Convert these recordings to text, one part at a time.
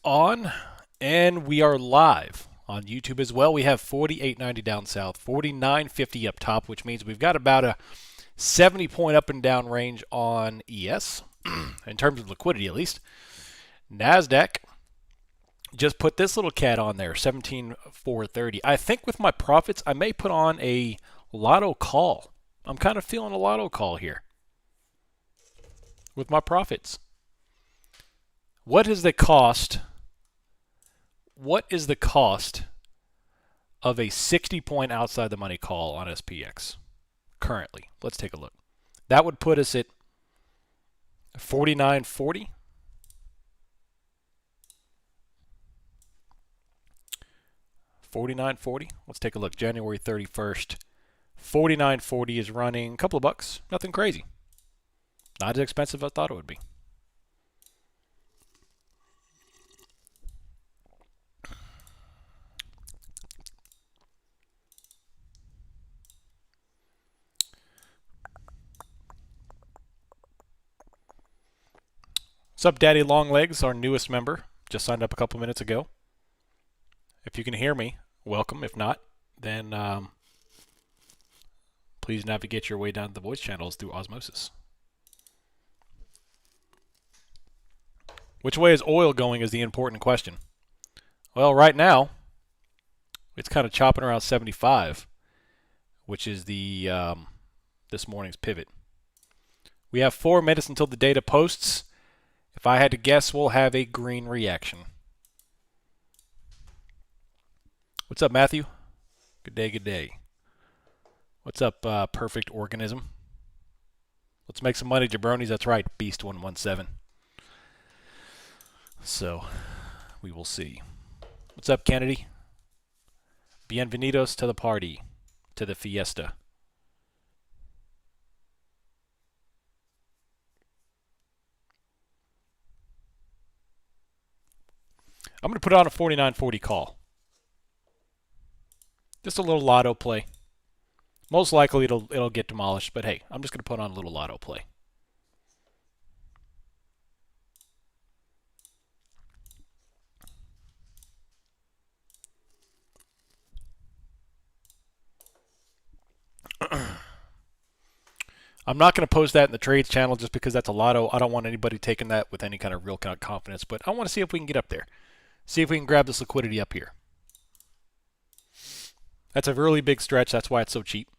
on, and we are live on YouTube as well. We have 48.90 down south, 49.50 up top, which means we've got about a 70 point up and down range on ES, in terms of liquidity at least. NASDAQ just put this little cat on there, 17,430. I think with my profits, I may put on a lotto call. I'm kind of feeling a lotto call here with my profits. What is the cost? What is the cost of a 60 point outside the money call on SPX currently? Let's take a look. That would put us at 49.40. $49.40. Let's take a look. January 31st. $49.40 is running a couple of bucks. Nothing crazy. Not as expensive as I thought it would be. What's up, Daddy Longlegs, our newest member. Just signed up a couple minutes ago. If you can hear me, welcome. If not, then please navigate your way down to the voice channels through osmosis. Which way is oil going is the important question. Well, right now, it's kind of chopping around 75, which is the this morning's pivot. We have 4 minutes until the data posts. If I had to guess, we'll have a green reaction. What's up, Matthew? Good day, good day. What's up, perfect organism? Let's make some money, jabronis. That's right, Beast117. So, we will see. What's up, Kennedy? Bienvenidos to the party, to the fiesta. I'm going to put on a 49.40 call. Just a little lotto play. Most likely it'll get demolished, but hey, I'm just going to put on a little lotto play. I'm not going to post that in the trades channel just because that's a lotto. I don't want anybody taking that with any kind of real kind of confidence, but I want to see if we can get up there. See if we can grab this liquidity up here. That's a really big stretch. That's why it's so cheap.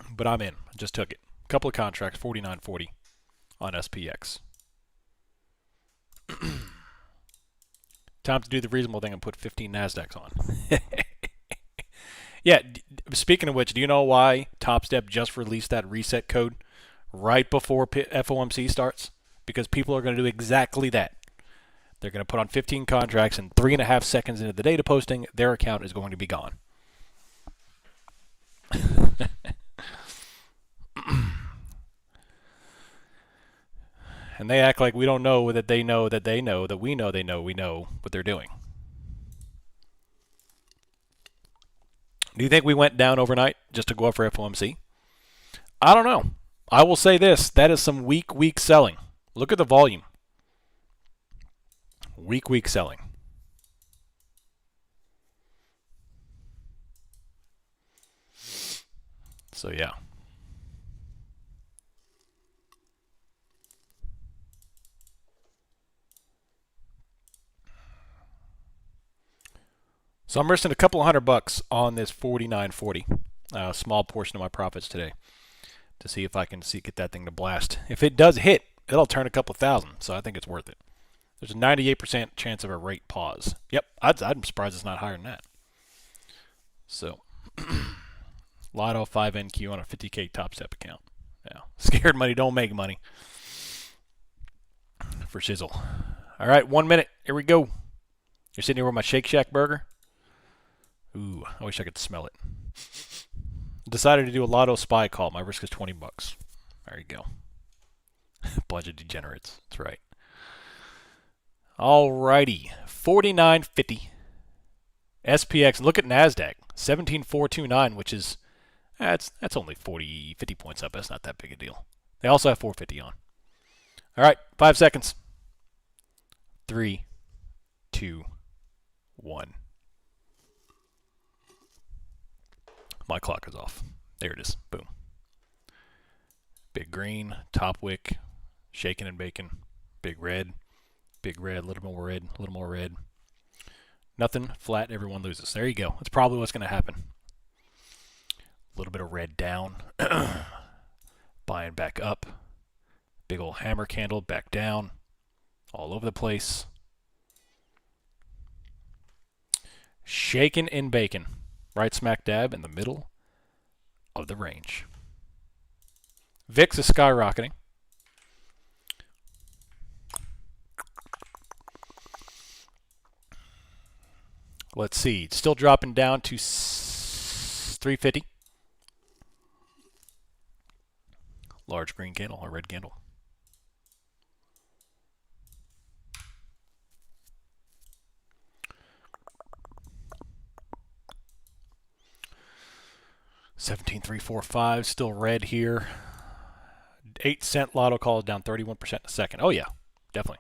But I'm in. I just took it. A couple of contracts, 49.40 on SPX. Time to do the reasonable thing and put 15 NASDAQs on. Yeah, speaking of which, do you know why Top Step just released that reset code right before FOMC starts? Because people are going to do exactly that. They're going to put on 15 contracts, and 3.5 seconds into the data posting, their account is going to be gone. And they act like we don't know that they know that they know that we know they know we know what they're doing. Do you think we went down overnight just to go up for FOMC? I don't know. I will say this. That is some weak selling. Look at the volume. Weak selling. So, yeah. So I'm risking a couple of $100 on this 49.40. A small portion of my profits today to see if I can get that thing to blast. If it does hit, it'll turn a couple thousand, so I think it's worth it. There's a 98% chance of a rate pause. Yep, I'm surprised it's not higher than that. So, Lotto 5NQ on a 50K Top Step account. Yeah, scared money don't make money. For shizzle. All right, 1 minute. Here we go. You're sitting here with my Shake Shack burger. Ooh, I wish I could smell it. Decided to do a Lotto spy call. My risk is $20. There you go. Bunch of degenerates. That's right. Alrighty. 49.50. SPX. Look at NASDAQ. 17,429, which is that's only 50 points up. That's not that big a deal. They also have 450 on. All right, 5 seconds. 3, 2, 1. My clock is off. There it is. Boom. Big green, top wick, shaking and baking. Big red, a little more red, a little more red. Nothing, flat, everyone loses. There you go. That's probably what's going to happen. A little bit of red down. Buying back up. Big old hammer candle back down. All over the place. Shaking and baking. Right smack dab in the middle of the range. VIX is skyrocketing. Let's see. It's still dropping down to 350. Large green candle or red candle. $17,345, still red here. 8-cent lotto call is down 31% in a second. Oh yeah, definitely.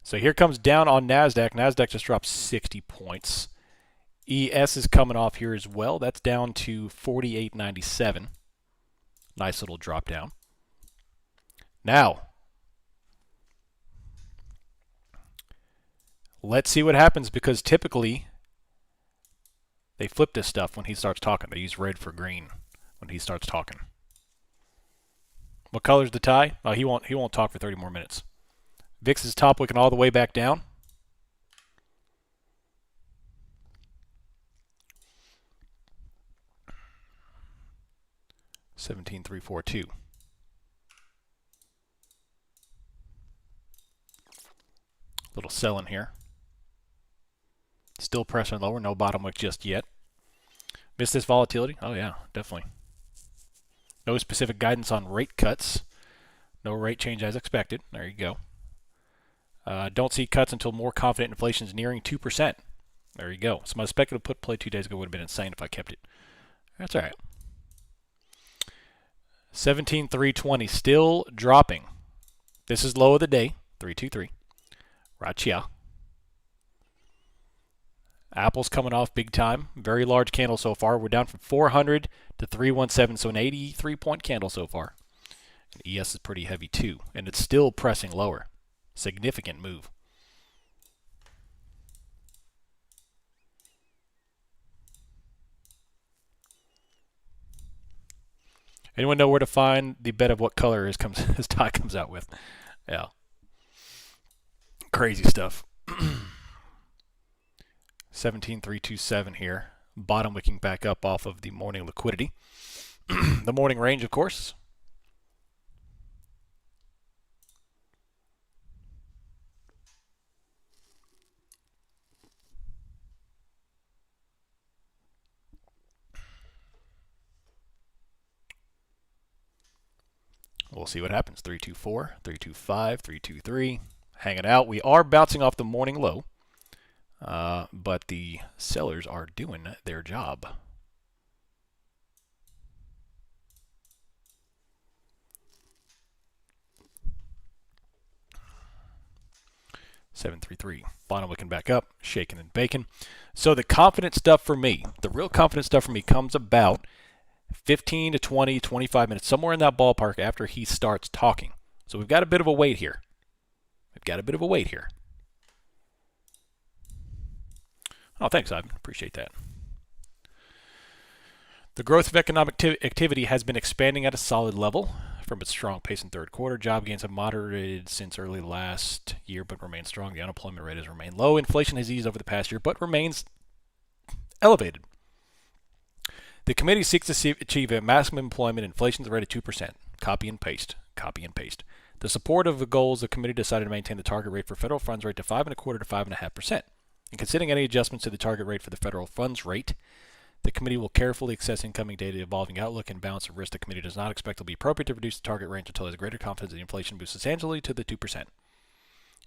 So here comes down on NASDAQ. NASDAQ just dropped 60 points. ES is coming off here as well. That's down to 48.97. Nice little drop down. Now, let's see what happens, because typically they flip this stuff when he starts talking. They use red for green when he starts talking. What color's the tie? Oh, he won't talk for 30 more minutes. VIX is top wicking all the way back down. $17,342. Little selling here. Still pressing lower. No bottom wick just yet. Missed this volatility? Oh yeah, definitely. No specific guidance on rate cuts. No rate change as expected. There you go. Don't see cuts until more confident inflation is nearing 2%. There you go. So my speculative put play 2 days ago would have been insane if I kept it. That's all right. 17,320 still dropping. This is low of the day. 323. Rachia. Apple's coming off big time. Very large candle so far. We're down from 400 to 317, so an 83-point candle so far. And ES is pretty heavy too, and it's still pressing lower. Significant move. Anyone know where to find the bet of what color his tie comes out with? Yeah. Crazy stuff. 17,327 here. Bottom wicking back up off of the morning liquidity. The morning range, of course. We'll see what happens. 324, 325, 323. Hanging out. We are bouncing off the morning low. But the sellers are doing their job. $733. Bottom looking back up, shaking and baking. So the confident stuff for me, the real confident stuff for me comes about 15 to 20, 25 minutes, somewhere in that ballpark after he starts talking. So we've got a bit of a wait here. Oh, thanks, Ivan. Appreciate that. The growth of economic activity has been expanding at a solid level from its strong pace in third quarter. Job gains have moderated since early last year, but remain strong. The unemployment rate has remained low. Inflation has eased over the past year, but remains elevated. The committee seeks to achieve a maximum employment inflation rate of 2%. Copy and paste. The support of the goals, the committee decided to maintain the target rate for federal funds rate to 5.25% to 5.5%. In considering any adjustments to the target rate for the federal funds rate, the committee will carefully assess incoming data, evolving outlook, and balance of risk. The committee does not expect it will be appropriate to reduce the target range until it has greater confidence that inflation moves substantially to the 2%.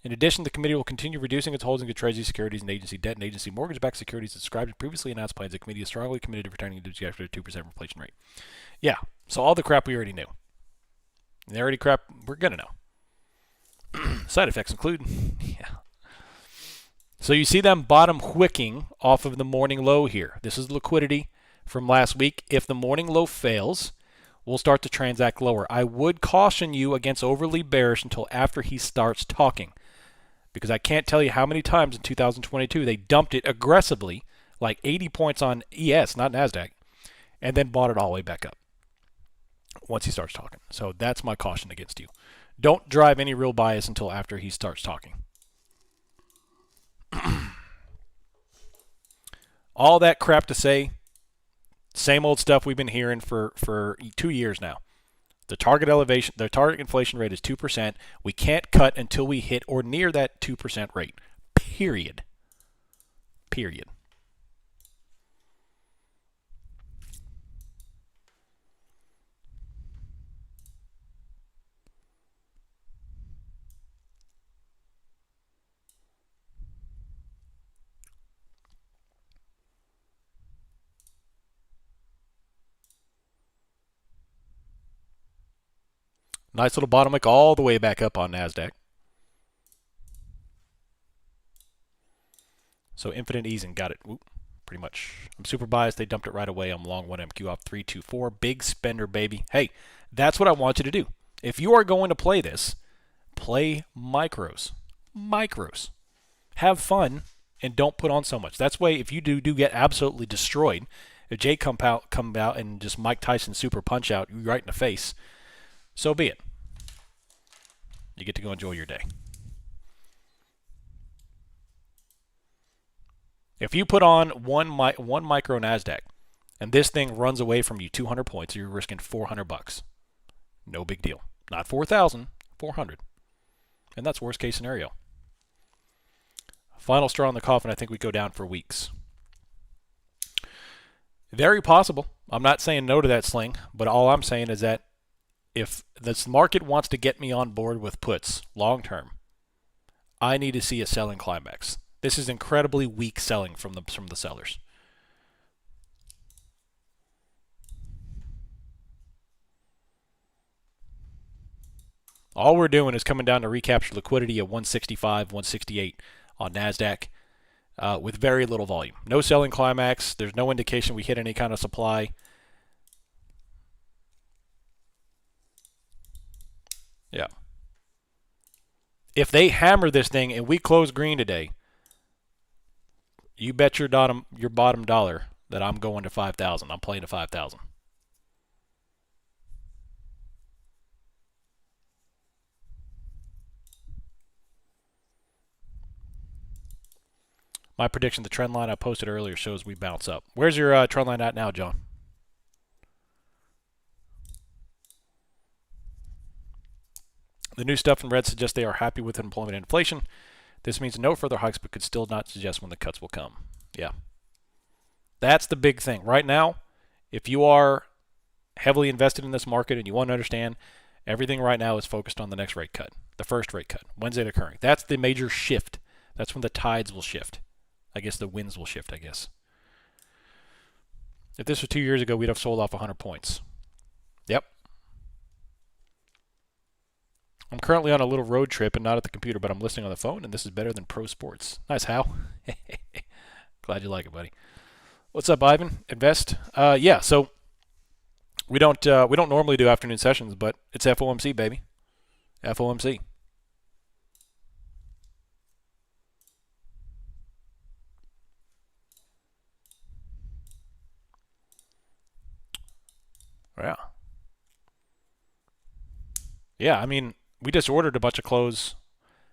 In addition, the committee will continue reducing its holdings of Treasury securities and agency debt and agency mortgage-backed securities described in previously announced plans. The committee is strongly committed to returning to the objective 2% inflation rate. Yeah, so all the crap we already knew. And the already crap we're going to know. Side effects include, yeah. So you see them bottom wicking off of the morning low here. This is liquidity from last week. If the morning low fails, we'll start to transact lower. I would caution you against overly bearish until after he starts talking, because I can't tell you how many times in 2022 they dumped it aggressively, like 80 points on ES, not NASDAQ, and then bought it all the way back up once he starts talking. So that's my caution against you. Don't drive any real bias until after he starts talking. All that crap to say, same old stuff we've been hearing for 2 years now. The target inflation rate is 2%. We can't cut until we hit or near that 2% rate. Period. Period. Nice little bottom wick all the way back up on NASDAQ. So infinite easing, got it. Oop, pretty much. I'm super biased. They dumped it right away. I'm long 1MQ off 324. Big spender, baby. Hey, that's what I want you to do. If you are going to play this, play micros. Micros. Have fun and don't put on so much. That's why if you do get absolutely destroyed, if Jake come out and just Mike Tyson super punch out you right in the face, so be it. You get to go enjoy your day. If you put on one micro NASDAQ and this thing runs away from you 200 points, you're risking $400. No big deal. Not 4,000, 400. And that's worst case scenario. Final straw in the coffin, I think we go down for weeks. Very possible. I'm not saying no to that sling, but all I'm saying is that if this market wants to get me on board with puts long term, I need to see a selling climax. This is incredibly weak selling from the sellers. All we're doing is coming down to recapture liquidity at 165, 168 on NASDAQ with very little volume. No selling climax. There's no indication we hit any kind of supply. Yeah. If they hammer this thing and we close green today, you bet your bottom dollar that I'm going to 5,000. I'm playing to 5,000. My prediction, the trend line I posted earlier shows we bounce up. Where's your trend line at now, John? The new stuff in red suggests they are happy with employment and inflation. This means no further hikes, but could still not suggest when the cuts will come. Yeah. That's the big thing. Right now, if you are heavily invested in this market and you want to understand, everything right now is focused on the next rate cut, the first rate cut. When's it occurring? That's the major shift. That's when the tides will shift. I guess the winds will shift, I guess. If this was 2 years ago, we'd have sold off 100 points. Yep. I'm currently on a little road trip and not at the computer, but I'm listening on the phone, and this is better than pro sports. Nice, Hal. Glad you like it, buddy. What's up, Ivan? Invest? Yeah. So we don't normally do afternoon sessions, but it's FOMC, baby. FOMC. Yeah. Yeah. I mean, we just ordered a bunch of clothes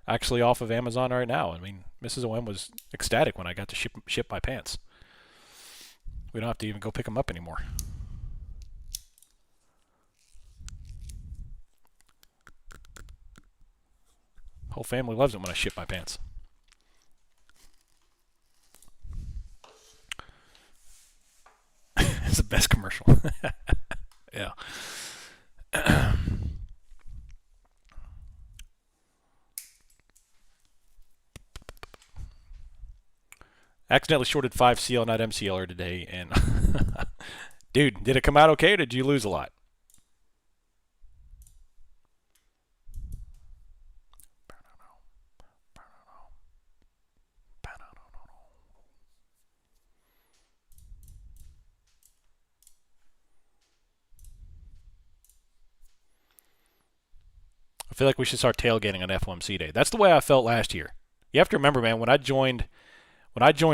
actually off of Amazon right now. I mean, Mrs. OM was ecstatic when I got to ship my pants. We don't have to even go pick them up anymore. Whole family loves it when I ship my pants. It's the best commercial. Yeah. Accidentally shorted 5CL, not MCLR today, and dude, did it come out okay or did you lose a lot? I feel like we should start tailgating on FOMC day. That's the way I felt last year. You have to remember, man, when I joined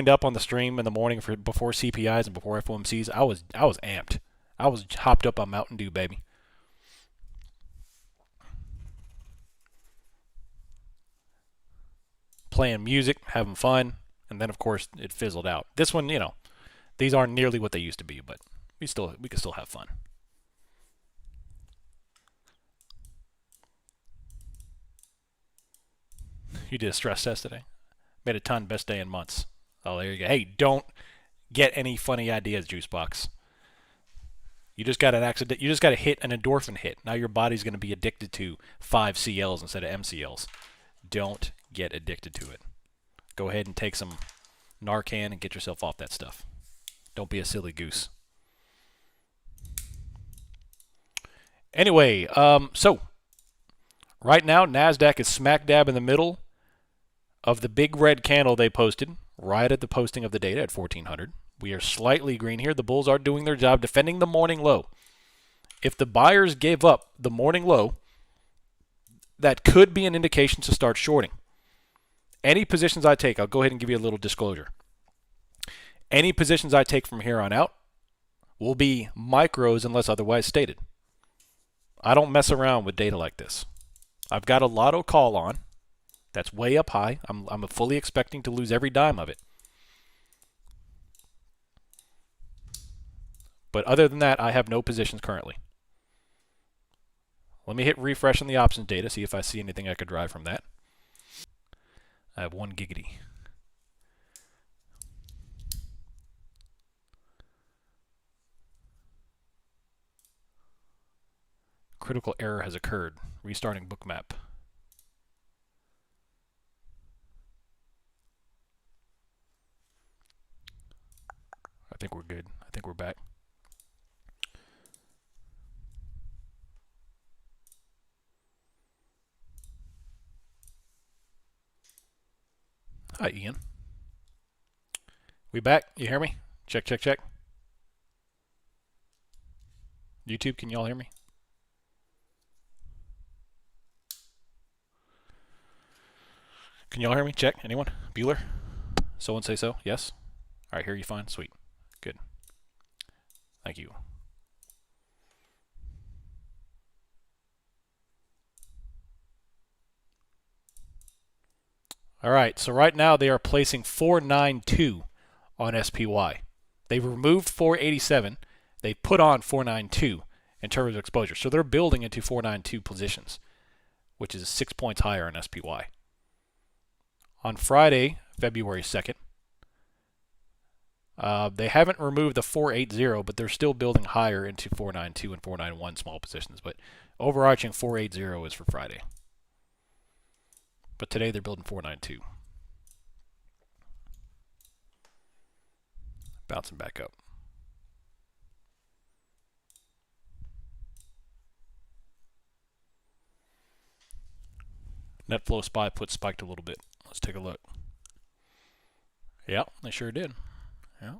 up on the stream in the morning before CPIs and before FOMCs, I was amped. I was hopped up on Mountain Dew, baby. Playing music, having fun, and then of course it fizzled out. This one, these aren't nearly what they used to be, but we can still have fun. You did a stress test today. Made a ton, best day in months. Oh, there you go. Hey, don't get any funny ideas, Juicebox. You just got an accident. You just got to hit an endorphin hit. Now your body's going to be addicted to 5 CLs instead of MCLs. Don't get addicted to it. Go ahead and take some Narcan and get yourself off that stuff. Don't be a silly goose. Anyway, so right now NASDAQ is smack dab in the middle of the big red candle they posted right at the posting of the data at 1400. We are slightly green here. The bulls are doing their job defending the morning low. If the buyers gave up the morning low, that could be an indication to start shorting. Any positions I take, I'll go ahead and give you a little disclosure. Any positions I take from here on out will be micros unless otherwise stated. I don't mess around with data like this. I've got a lotto call on. That's way up high. I'm fully expecting to lose every dime of it. But other than that, I have no positions currently. Let me hit refresh on the options data, see if I see anything I could drive from that. I have 1 giggity. Critical error has occurred. Restarting bookmap. I think we're good. I think we're back. Hi, Ian. We back? You hear me? Check, check, check. YouTube, can y'all hear me? Can y'all hear me? Check. Anyone? Bueller? Someone say so? Yes? All right, hear you fine? Sweet. Good. Thank you. All right, so right now they are placing 492 on SPY. They've removed 487. They put on 492 in terms of exposure. So they're building into 492 positions, which is 6 points higher on SPY. On Friday, February 2nd, they haven't removed the 480, but they're still building higher into 492 and 491 small positions. But overarching 480 is for Friday. But today they're building 492. Bouncing back up. Net flow SPY put spiked a little bit. Let's take a look. Yeah, they sure did. Yeah.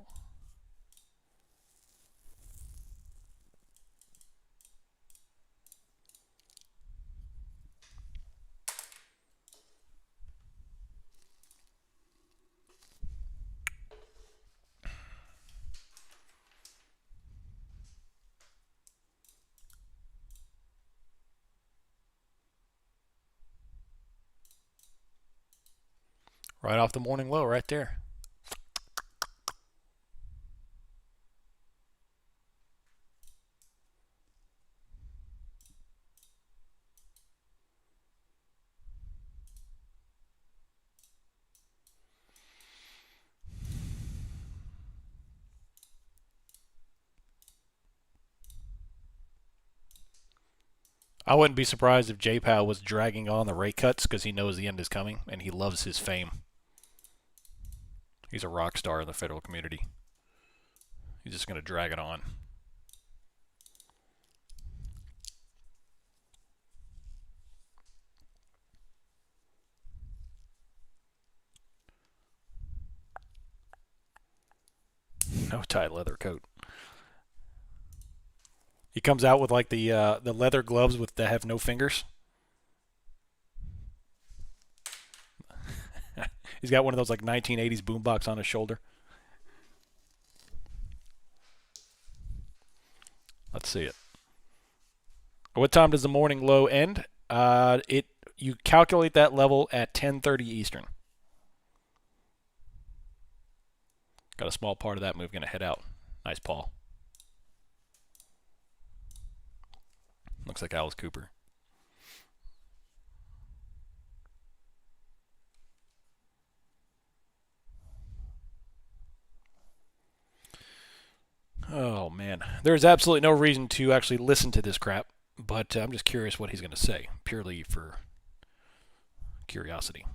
Right off the morning low right there. I wouldn't be surprised if J-Pow was dragging on the rate cuts because he knows the end is coming and he loves his fame. He's a rock star in the federal community. He's just going to drag it on. No tie leather coat. He comes out with like the leather gloves that have no fingers. He's got one of those like 1980s boombox on his shoulder. Let's see it. What time does the morning low end? You calculate that level at 10:30 Eastern. Got a small part of that move going to head out. Nice, Paul. Looks like Alice Cooper. Oh, man. There's absolutely no reason to actually listen to this crap, but I'm just curious what he's going to say, purely for curiosity.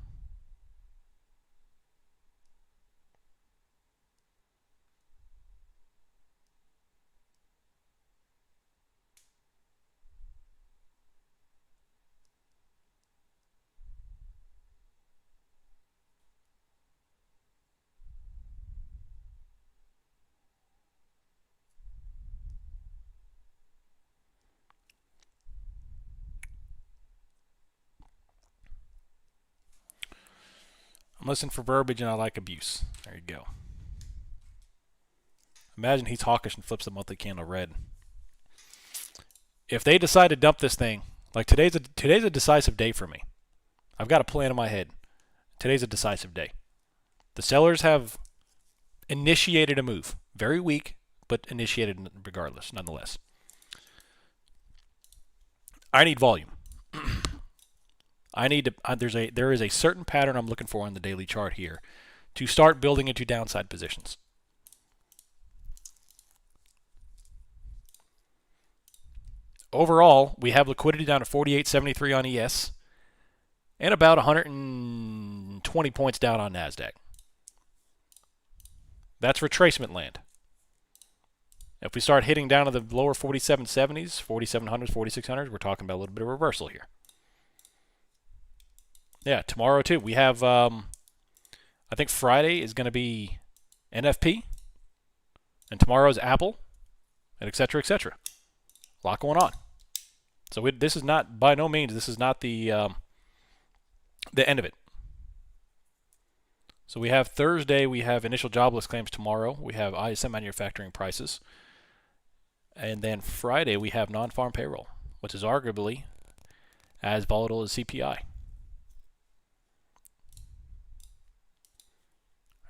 I'm listening for verbiage and I like abuse. There you go. Imagine he's hawkish and flips the monthly candle red. If they decide to dump this thing, like today's a decisive day for me. I've got a plan in my head. Today's a decisive day. The sellers have initiated a move. Very weak, but initiated regardless, nonetheless. I need volume. I need to. There is a certain pattern I'm looking for on the daily chart here to start building into downside positions. Overall, we have liquidity down to 48.73 on ES and about 120 points down on NASDAQ. That's retracement land. If we start hitting down to the lower 4770s, 4700s, 4600s, we're talking about a little bit of reversal here. Yeah, tomorrow too. We have, I think Friday is going to be NFP, and tomorrow's Apple, and et cetera, et cetera. A lot going on. So this is not, by no means, this is not the end of it. So we have Thursday, we have initial jobless claims tomorrow. We have ISM manufacturing prices. And then Friday, we have non-farm payroll, which is arguably as volatile as CPI.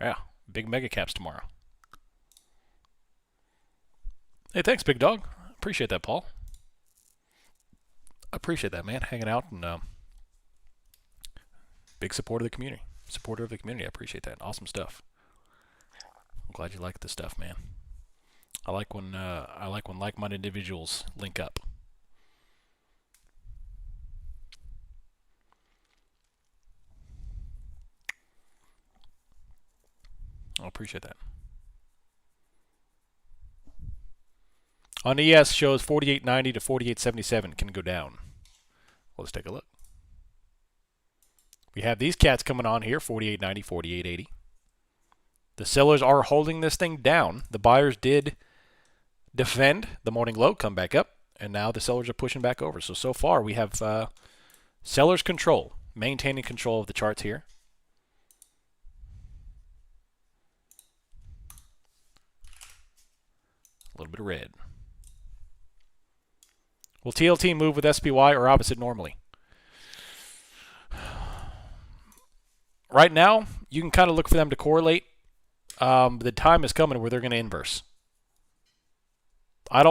Yeah, big mega caps tomorrow. Hey, thanks, big dog. Appreciate that, Paul. Appreciate that, man. Hanging out and big supporter of the community. Supporter of the community. I appreciate that. Awesome stuff. I'm glad you like this stuff, man. I like when like-minded individuals link up. I appreciate that. On ES shows 48.90 to 48.77 can go down. Let's take a look. We have these cats coming on here, 48.90, 48.80. The sellers are holding this thing down. The buyers did defend the morning low, come back up, and now the sellers are pushing back over. So far we have sellers control, maintaining control of the charts here. A little bit of red. Will TLT move with SPY or opposite normally? Right now, you can kind of look for them to correlate. The time is coming where they're going to inverse. I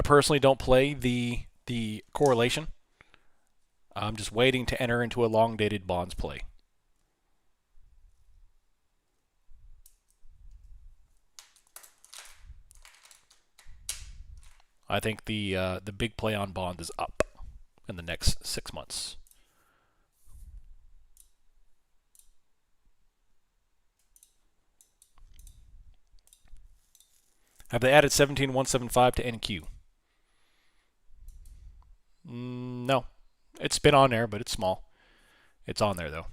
personally don't play the correlation. I'm just waiting to enter into a long-dated bonds play. I think the big play on bond is up in the next 6 months. Have they added 17175 to NQ? No. It's been on there, but it's small. It's on there, though.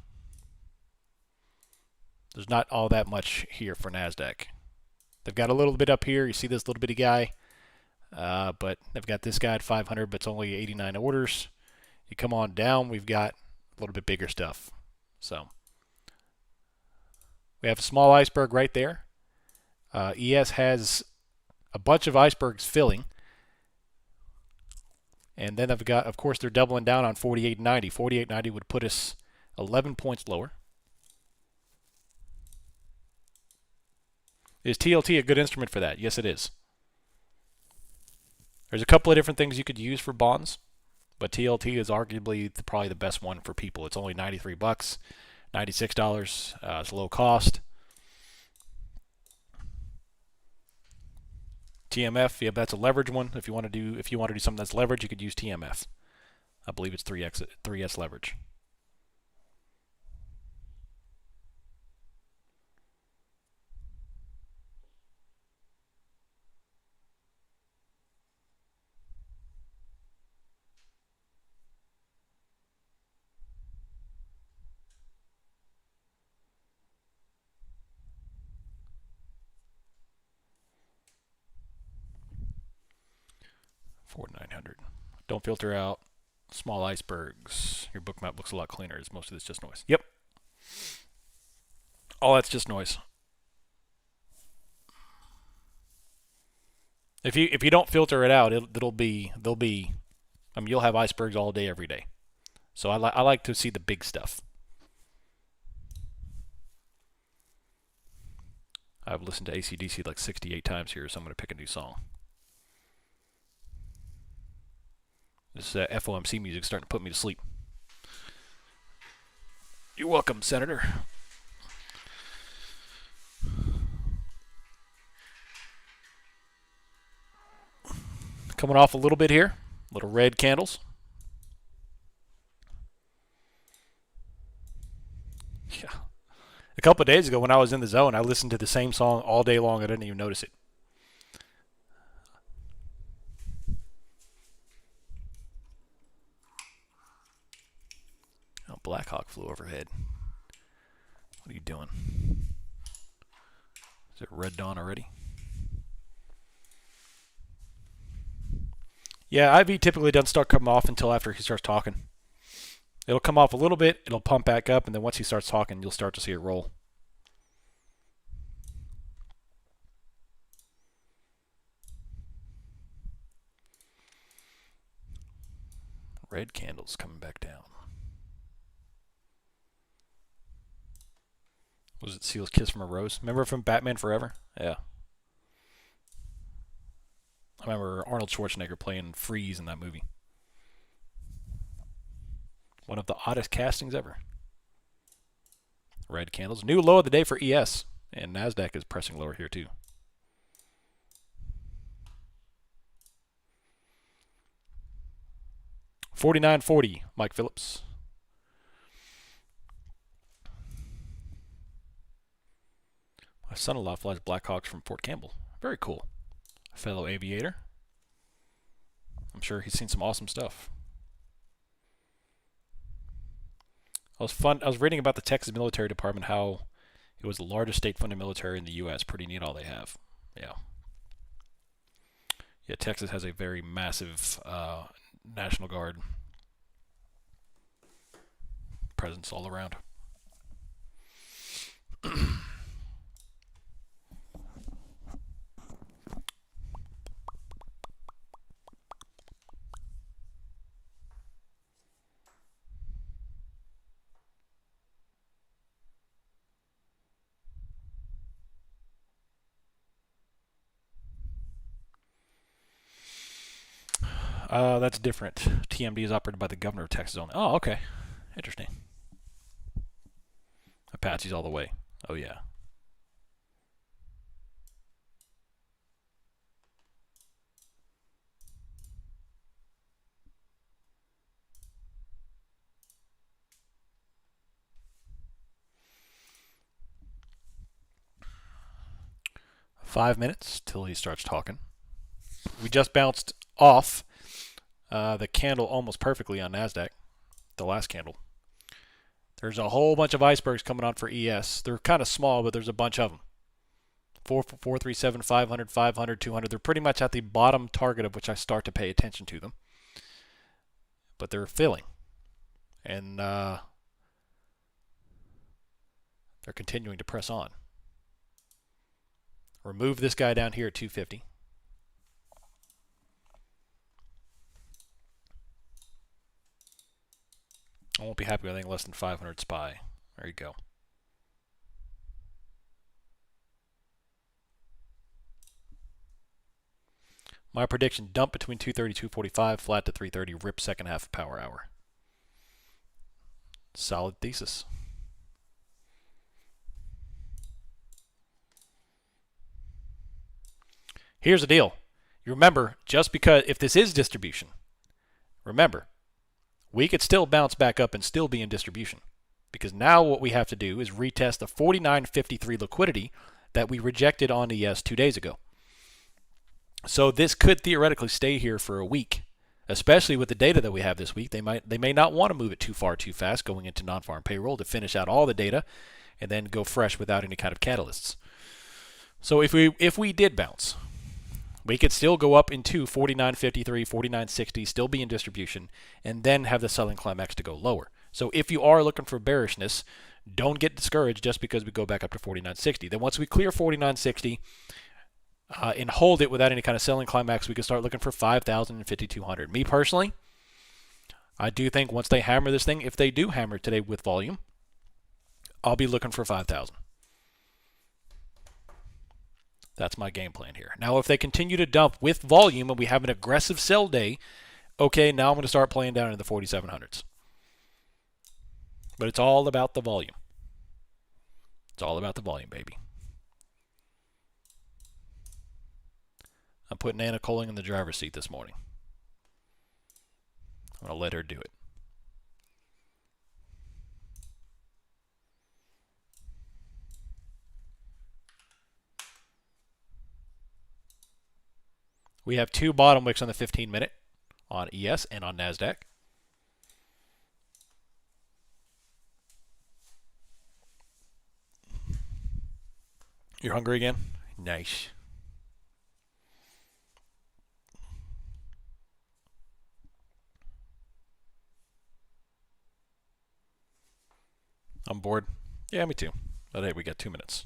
There's not all that much here for NASDAQ. They've got a little bit up here. You see this little bitty guy. But they've got this guy at 500, but it's only 89 orders. You come on down, we've got a little bit bigger stuff. So we have a small iceberg right there. ES has a bunch of icebergs filling. And then I've got, of course, they're doubling down on 48.90. 48.90 would put us 11 points lower. Is TLT a good instrument for that? Yes, it is. There's a couple of different things you could use for bonds, but TLT is arguably probably the best one for people. It's only $93, $96. It's low cost. TMF, yeah, that's a leverage one. If you want to do something that's leverage, you could use TMF. I believe it's 3S leverage. $4,900. Don't filter out small icebergs. Your book map looks a lot cleaner. Is most of this just noise? Yep. All that's just noise. If you don't filter it out, they'll be. I mean, you'll have icebergs all day, every day. So I like to see the big stuff. I've listened to AC/DC like 68 times here, so I'm going to pick a new song. This FOMC music is starting to put me to sleep. You're welcome, Senator. Coming off a little bit here. Little red candles. Yeah. A couple of days ago when I was in the zone, I listened to the same song all day long. I didn't even notice it. Oh, Blackhawk flew overhead. What are you doing? Is it red dawn already? Yeah, IV typically doesn't start coming off until after he starts talking. It'll come off a little bit, it'll pump back up, and then once he starts talking, you'll start to see it roll. Red candles coming back down. Was it Seal's Kiss from a Rose? Remember from Batman Forever? Yeah. I remember Arnold Schwarzenegger playing Freeze in that movie. One of the oddest castings ever. Red candles. New low of the day for ES. And NASDAQ is pressing lower here too. $49.40, Mike Phillips. My son-in-law flies Blackhawks from Fort Campbell. Very cool. A fellow aviator. I'm sure he's seen some awesome stuff. I was reading about the Texas military department, how it was the largest state-funded military in the U.S. Pretty neat all they have. Yeah. Yeah, Texas has a very massive National Guard presence all around. That's different. TMD is operated by the governor of Texas only. Oh, okay. Interesting. Apache's all the way. Oh, yeah. Five minutes till he starts talking. We just bounced off the candle almost perfectly on NASDAQ, the last candle. There's a whole bunch of icebergs coming on for ES. They're kind of small, but there's a bunch of them. 437, 500, 500, 200. They're pretty much at the bottom target of which I start to pay attention to them. But they're filling. And They're continuing to press on. Remove this guy down here at 250. I won't be happy with anything less than 500 SPY. There you go. My prediction, dump between 230 245, flat to 330, rip second half of power hour. Solid thesis. Here's the deal. You remember, just because, if this is distribution, remember, we could still bounce back up and still be in distribution. Because now what we have to do is retest the 49.53 liquidity that we rejected on ES 2 days ago. So this could theoretically stay here for a week, especially with the data that we have this week. They may not want to move it too far too fast going into non-farm payroll to finish out all the data and then go fresh without any kind of catalysts. So if we did bounce, we could still go up into 49.53, 49.60, still be in distribution, and then have the selling climax to go lower. So if you are looking for bearishness, don't get discouraged just because we go back up to 49.60. Then once we clear 49.60 and hold it without any kind of selling climax, we can start looking for 5,000 and 5,200. Me personally, I do think once they hammer this thing, if they do hammer today with volume, I'll be looking for 5,000. That's my game plan here. Now, if they continue to dump with volume and we have an aggressive sell day, okay, now I'm going to start playing down into the 4,700s. But it's all about the volume. It's all about the volume, baby. I'm putting Anna Coling in the driver's seat this morning. I'm going to let her do it. We have two bottom wicks on the 15-minute on ES and on NASDAQ. You're hungry again? Nice. I'm bored. Yeah, me too. But hey, we got 2 minutes.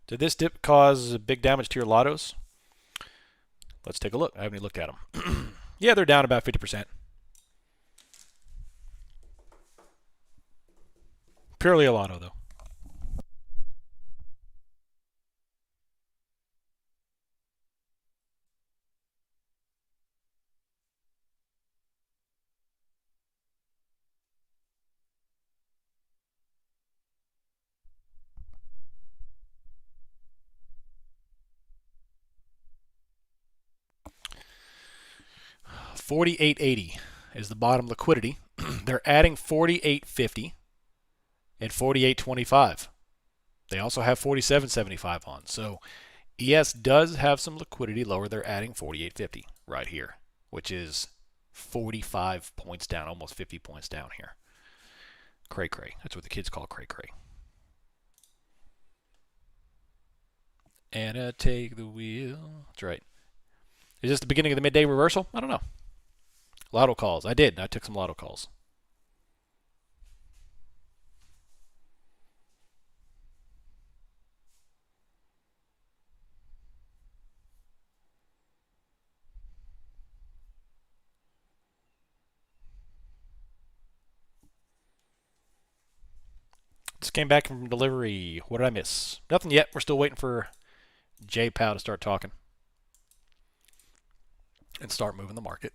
Did this dip cause big damage to your lottos? Let's take a look. I haven't even looked at them. Yeah, they're down about 50%. Purely a lotto, though. $48.80 is the bottom liquidity. They're adding $48.50 and $48.25. They also have $47.75 on. So ES does have some liquidity lower. They're adding $48.50 right here, which is 45 points down, almost 50 points down here. Cray cray. That's what the kids call cray cray. Anna, take the wheel. That's right. Is this the beginning of the midday reversal? I don't know. Lotto calls. I did. I took some lotto calls. Just came back from delivery. What did I miss? Nothing yet. We're still waiting for J Powell to start talking and start moving the market.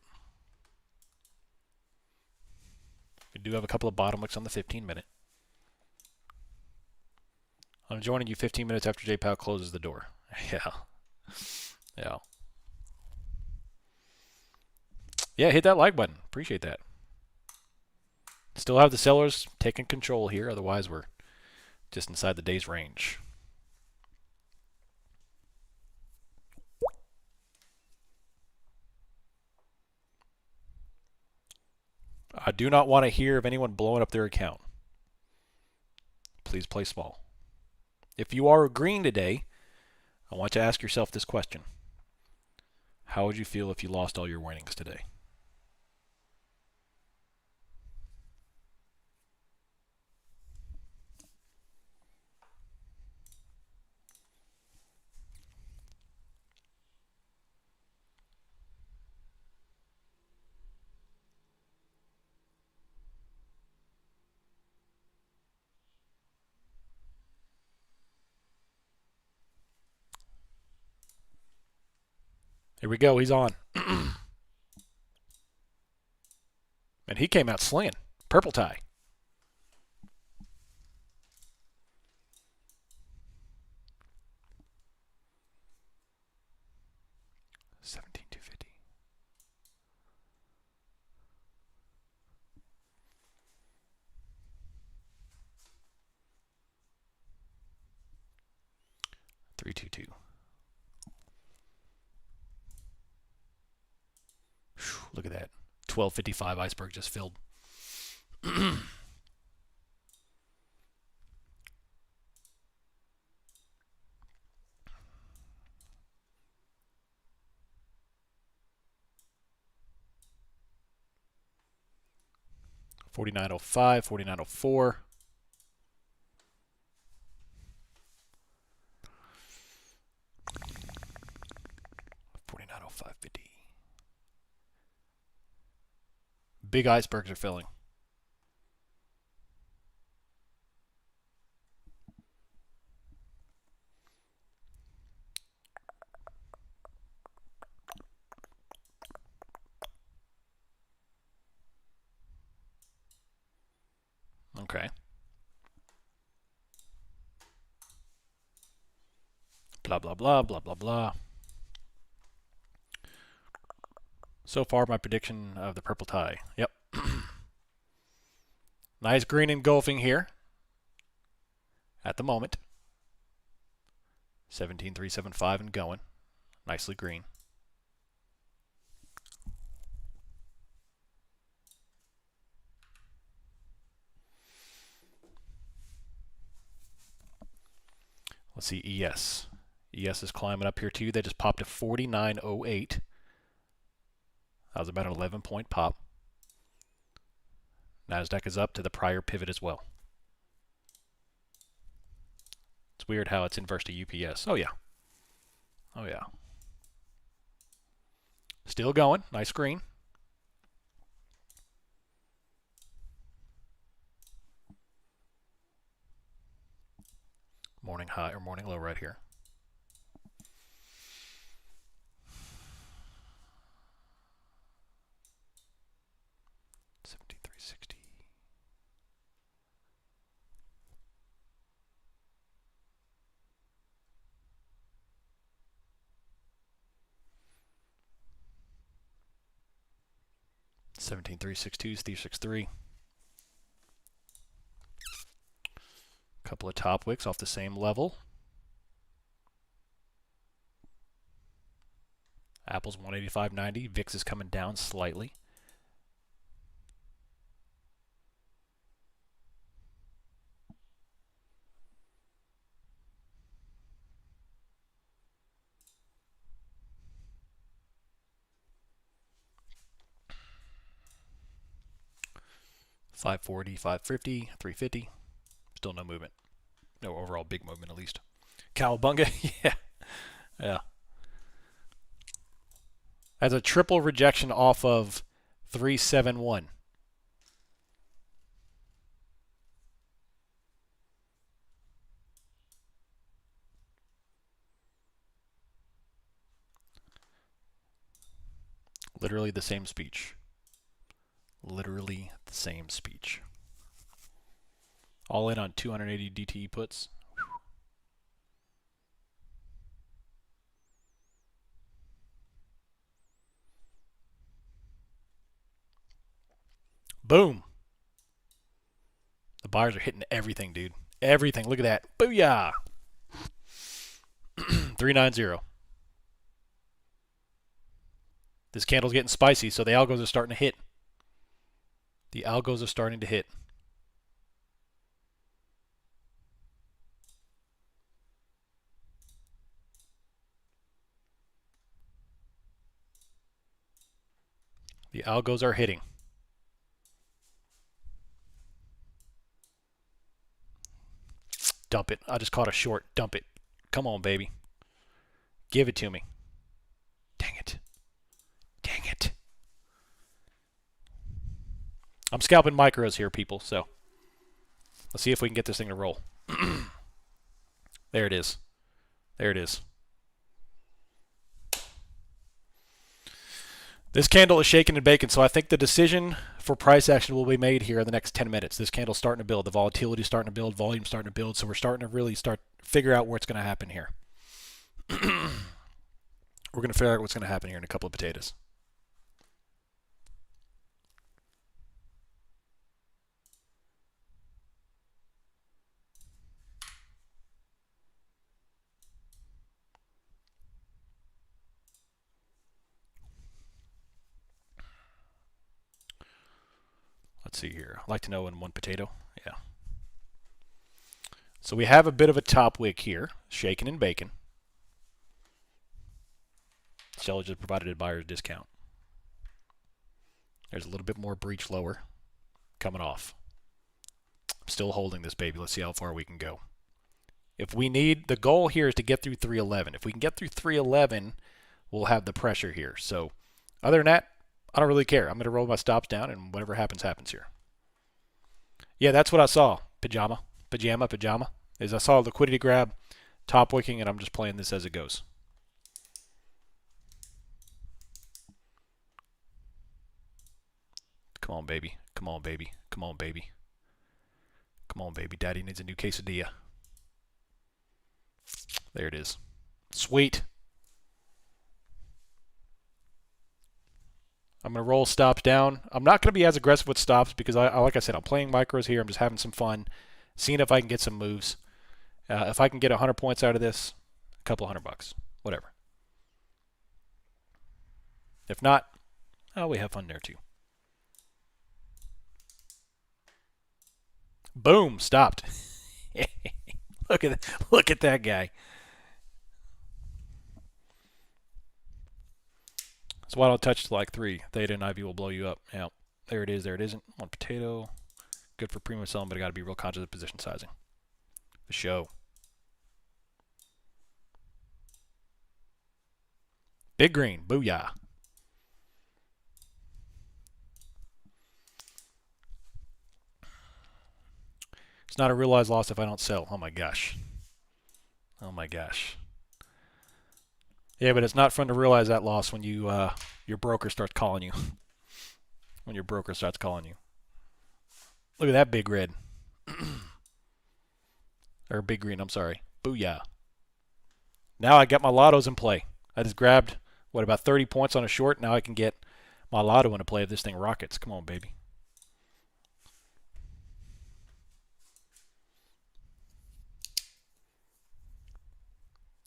We do have a couple of bottom wicks on the 15-minute. I'm joining you 15 minutes after J Powell closes the door. Yeah. Yeah. Yeah, hit that like button. Appreciate that. Still have the sellers taking control here. Otherwise, we're just inside the day's range. I do not want to hear of anyone blowing up their account. Please play small. If you are agreeing today, I want you to ask yourself this question. How would you feel if you lost all your winnings today? Here we go. He's on. And he came out slinging. Purple tie. $17,250. $322. Look at that. 1255 iceberg just filled. $49.05, $49.04. $49.05.50. Big icebergs are filling. Okay. Blah, blah, blah, blah, blah, blah. So far, my prediction of the purple tie. Yep. Nice green engulfing here at the moment. 17,375 and going. Nicely green. Let's see, ES. ES is climbing up here too. They just popped to 49.08. That was about an 11-point pop. NASDAQ is up to the prior pivot as well. It's weird how it's inverse to UPS. Oh, yeah. Oh, yeah. Still going. Nice green. Morning high or morning low right here. $73.60. $17,362, 363. Couple of top wicks off the same level. Apple's 185.90. VIX is coming down slightly. $540, $550, $350. Still no movement. No overall big movement at least. Cowabunga, yeah. Yeah. That's a triple rejection off of 371. Literally the same speech. Literally the same speech. All in on 280 DTE puts. Boom. The buyers are hitting everything, dude. Everything. Look at that. Booyah. 390. This candle's getting spicy, so the algos are starting to hit. The algos are starting to hit. The algos are hitting. Dump it. I just caught a short. Dump it. Come on, baby. Give it to me. Dang it. Dang it. I'm scalping micros here, people, so let's see if we can get this thing to roll. There it is. There it is. This candle is shaking and baking, so I think the decision for price action will be made here in the next 10 minutes. This candle's starting to build. The volatility is starting to build. Volume's starting to build. So we're starting to really figure out what's going to happen here. We're going to figure out what's going to happen here in a couple of potatoes. Let's see here. I'd like to know in one potato. Yeah. So we have a bit of a top wick here, shaking and baking. Seller just provided a buyer's discount. There's a little bit more breach lower coming off. I'm still holding this baby. Let's see how far we can go. If we need, the goal here is to get through 311. If we can get through 311, we'll have the pressure here. So other than that, I don't really care. I'm going to roll my stops down, and whatever happens, happens here. Yeah, that's what I saw. Pajama. Is I saw a liquidity grab, top wicking, and I'm just playing this as it goes. Come on, baby. Come on, baby. Come on, baby. Come on, baby. Daddy needs a new quesadilla. There it is. Sweet. I'm going to roll stops down. I'm not going to be as aggressive with stops because, like I said, I'm playing micros here. I'm just having some fun, seeing if I can get some moves. If I can get 100 points out of this, a couple $100, whatever. If not, oh, we have fun there too. Boom, stopped. Look at that guy. That's why I don't touch to like 3. Theta and IV will blow you up. Yeah, there it is. There it isn't. One potato. Good for premium selling, but I got to be real conscious of position sizing. The show. Big green. Booyah. It's not a realized loss if I don't sell. Oh my gosh. Oh my gosh. Yeah, but it's not fun to realize that loss when you your broker starts calling you. When your broker starts calling you. Look at that big red. Or big green, I'm sorry. Booyah. Now I got my lottos in play. I just grabbed, what, about 30 points on a short. Now I can get my lotto into play if this thing rockets. Come on, baby.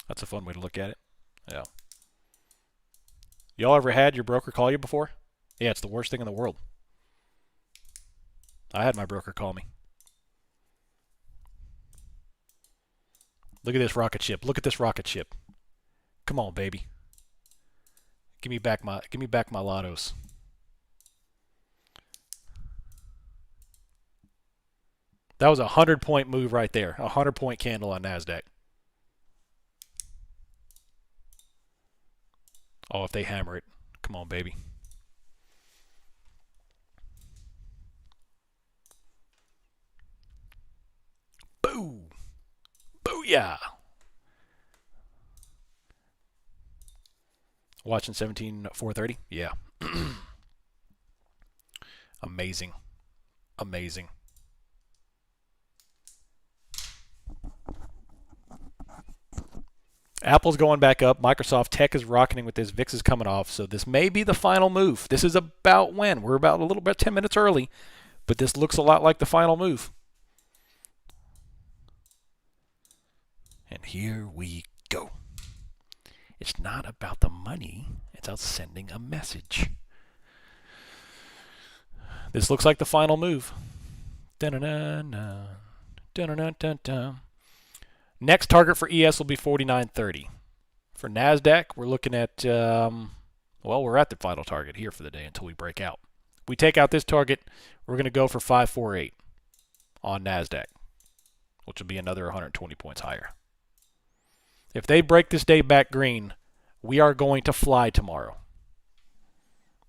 That's a fun way to look at it. Yeah. Y'all ever had your broker call you before? Yeah, it's the worst thing in the world. I had my broker call me. Look at this rocket ship. Look at this rocket ship. Come on, baby. Give me back my lottos. That was a 100-point move right there. A 100-point candle on NASDAQ. Oh, if they hammer it. Come on, baby. Boo! Booyah! Watching 17-430? Yeah. Amazing. Amazing. Apple's going back up. Microsoft Tech is rocketing with this. VIX is coming off. So this may be the final move. This is about when? We're about a little bit 10 minutes early. But this looks a lot like the final move. And here we go. It's not about the money. It's about sending a message. This looks like the final move. Dun-dun-dun-dun. Dun-dun-dun-dun-dun. Next target for ES will be 49.30. For NASDAQ, we're looking at, well, we're at the final target here for the day until we break out. If we take out this target, we're going to go for 548 on NASDAQ, which will be another 120 points higher. If they break this day back green, we are going to fly tomorrow.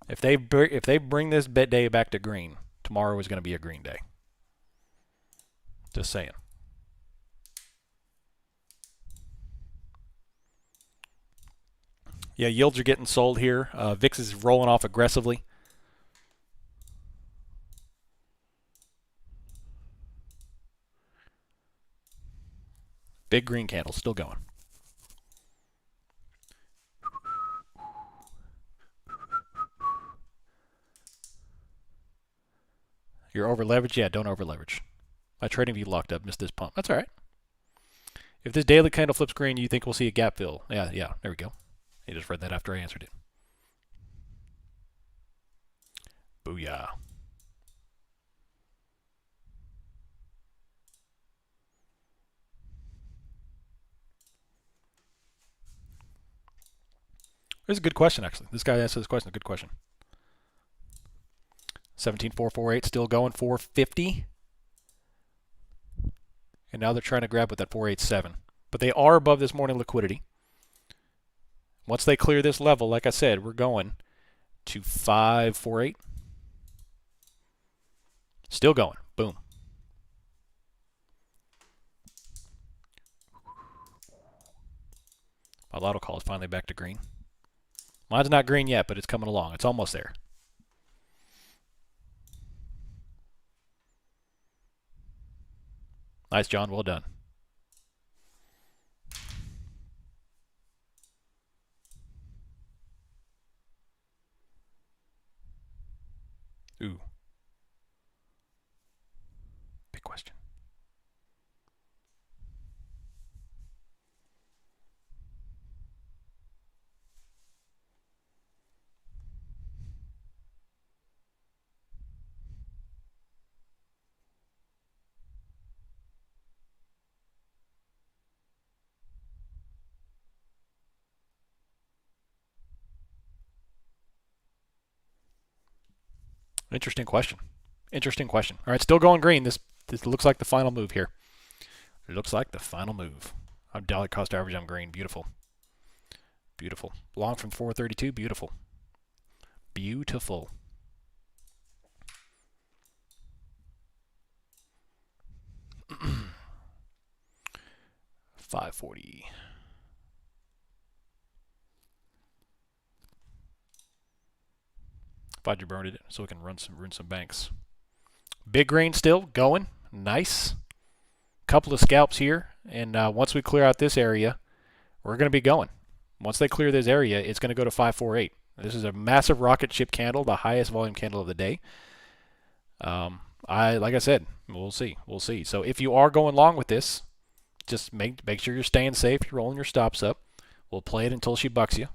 If they bring this day back to green, tomorrow is going to be a green day. Just saying. Yeah, yields are getting sold here. VIX is rolling off aggressively. Big green candle, still going. You're over leveraged? Yeah, don't over leverage. My trading view locked up, missed this pump. That's all right. If this daily candle flips green, you think we'll see a gap fill? Yeah, there we go. You just read that after I answered it. Booyah. This is a good question, actually. This guy asked this question, a good question. 17448 still going 450. And now they're trying to grab with that 487. But they are above this morning liquidity. Once they clear this level, like I said, we're going to 548. Still going. Boom. My lotto call is finally back to green. Mine's not green yet, but it's coming along. It's almost there. Nice, John. Well done. Ooh. Big question. Interesting question. Interesting question. All right, still going green. This looks like the final move here. It looks like the final move. I'm dollar cost average. I'm green. Beautiful. Beautiful. Long from 432. Beautiful. Beautiful. 540. Glad you burned it so we can run some banks. Big green still going. Nice. Couple of scalps here. And once we clear out this area, we're going to be going. Once they clear this area, it's going to go to 548. This is a massive rocket ship candle, the highest volume candle of the day. Like I said, we'll see. We'll see. So if you are going long with this, just make sure you're staying safe. You're rolling your stops up. We'll play it until she bucks you.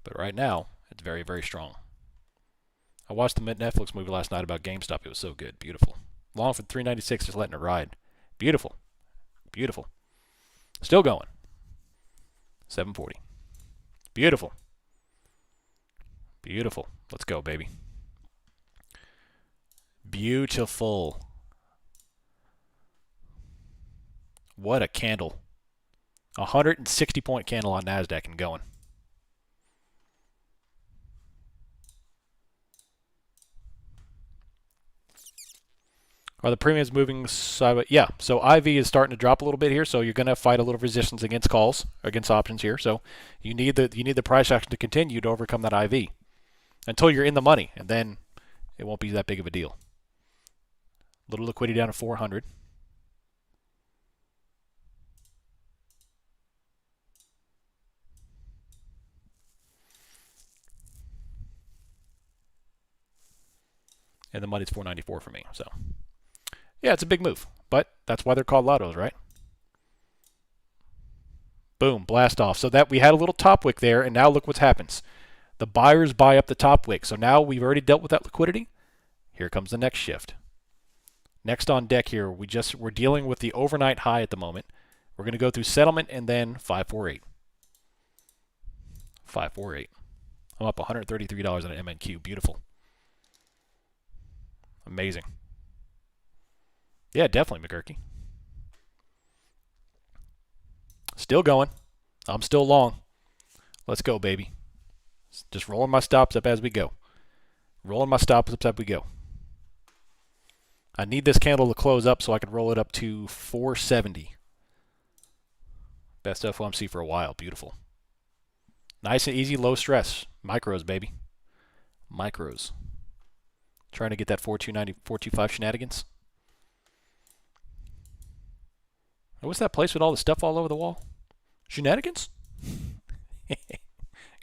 But right now, it's very, very strong. I watched the Netflix movie last night about GameStop. It was so good. Beautiful. Long for 396, just letting it ride. Beautiful. Beautiful. Still going. 740. Beautiful. Beautiful. Let's go, baby. Beautiful. What a candle. 160-point candle on NASDAQ and going. Are the premiums moving sideways? Yeah, so IV is starting to drop a little bit here, so you're going to fight a little resistance against calls, against options here. So you need the price action to continue to overcome that IV until you're in the money, and then it won't be that big of a deal. Little liquidity down to 400. And the money's 494 for me, so yeah, it's a big move, but that's why they're called lottos, right? Boom, blast off. So that we had a little top wick there, and now look what happens. The buyers buy up the top wick. So now we've already dealt with that liquidity. Here comes the next shift. Next on deck here, we're dealing with the overnight high at the moment. We're going to go through settlement and then 548. 548. I'm up $133 on an MNQ. Beautiful. Amazing. Yeah, definitely, McGurky. Still going. I'm still long. Let's go, baby. Just rolling my stops up as we go. Rolling my stops up as we go. I need this candle to close up so I can roll it up to 470. Best FOMC for a while. Beautiful. Nice and easy, low stress. Micros, baby. Micros. Trying to get that 4290, 425 shenanigans. What's that place with all the stuff all over the wall? Shenanigans?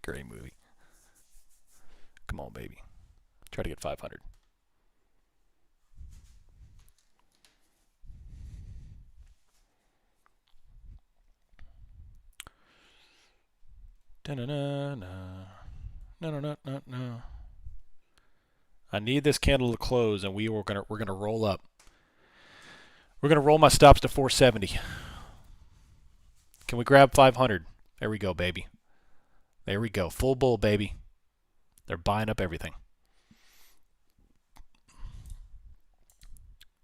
Great movie. Come on, baby. Try to get 500. No. I need this candle to close, and we're gonna roll up. We're gonna roll my stops to 470. Can we grab 500? There we go, baby. There we go. Full bull, baby. They're buying up everything.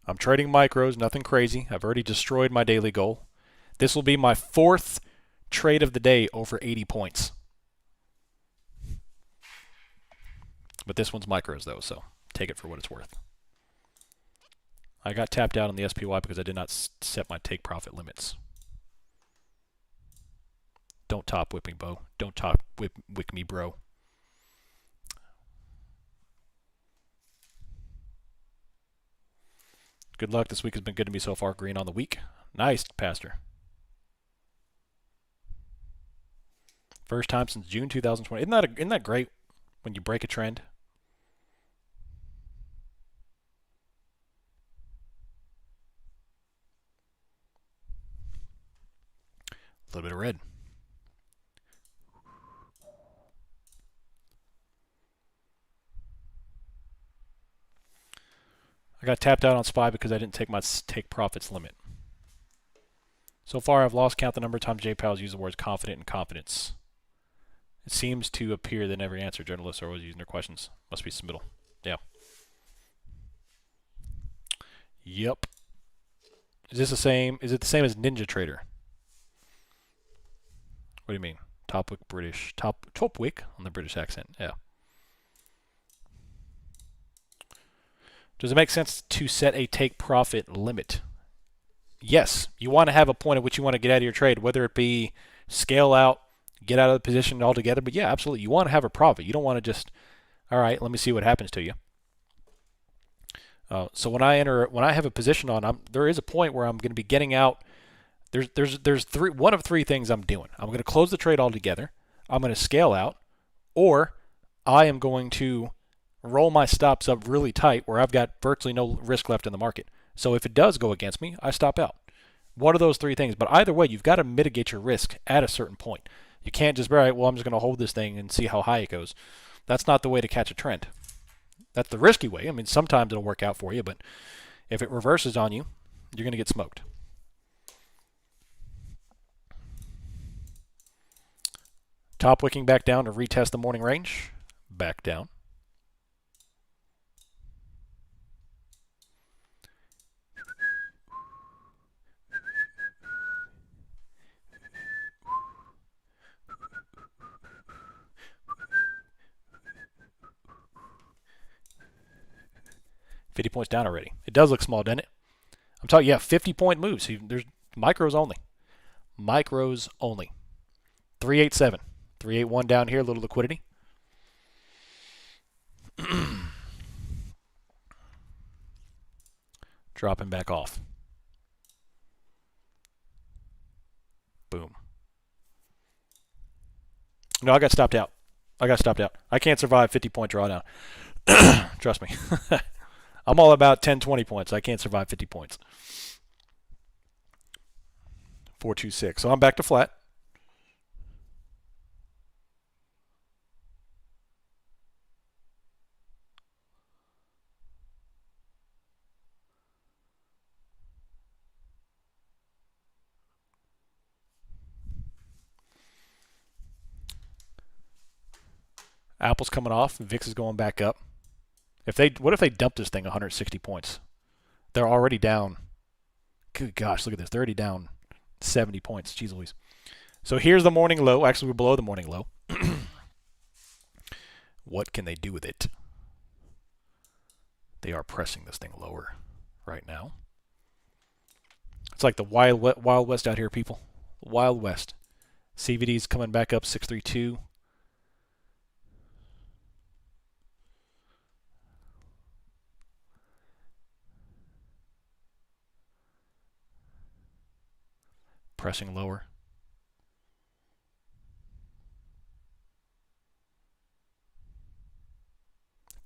I'm trading micros, nothing crazy. I've already destroyed my daily goal. This will be my 4th trade of the day over 80 points. But this one's micros, though, so take it for what it's worth. I got tapped out on the SPY because I did not set my take profit limits. Don't top whip me, Bo. Don't top whip me, bro. Good luck. This week has been good to me so far. Green on the week. Nice, Pastor. First time since June 2020. Isn't that great when you break a trend? A little bit of red. I got tapped out on SPY because I didn't take my take profits limit. So far, I've lost count the number of times Jay Powell's used the words confident and confidence. It seems to appear that in every answer, journalists are always using their questions. Must be submittal. Yeah. Yep. Is this the same? Is it the same as Ninja Trader? What do you mean? Topwick British. Topwick on the British accent. Yeah. Does it make sense to set a take profit limit? Yes. You want to have a point at which you want to get out of your trade, whether it be scale out, get out of the position altogether. But yeah, absolutely. You want to have a profit. You don't want to just, all right, let me see what happens to you. So when I have a position on, there is a point where I'm going to be getting out. There's one of three things I'm doing. I'm going to close the trade altogether. I'm going to scale out, or I am going to roll my stops up really tight where I've got virtually no risk left in the market. So if it does go against me, I stop out. One of those three things. But either way, you've got to mitigate your risk at a certain point. You can't just be, all right, well, I'm just going to hold this thing and see how high it goes. That's not the way to catch a trend. That's the risky way. I mean, sometimes it'll work out for you, but if it reverses on you, you're going to get smoked. Top wicking back down to retest the morning range. Back down. $50 points down already. It does look small, doesn't it? I'm talking, yeah, 50-point moves. There's micros only. Micros only. 387. 381 down here, a little liquidity. Dropping back off. Boom. No, I got stopped out. I can't survive 50-point drawdown. Trust me. I'm all about 10, 20 points. I can't survive 50 points. 426. So I'm back to flat. Apple's coming off. VIX is going back up. What if they dump this thing 160 points? They're already down. Good gosh, look at this. They're already down 70 points. Jeez Louise. So here's the morning low. Actually, we're below the morning low. What can they do with it? They are pressing this thing lower right now. It's like the Wild West out here, people. Wild West. CVD's coming back up 632. Pressing lower.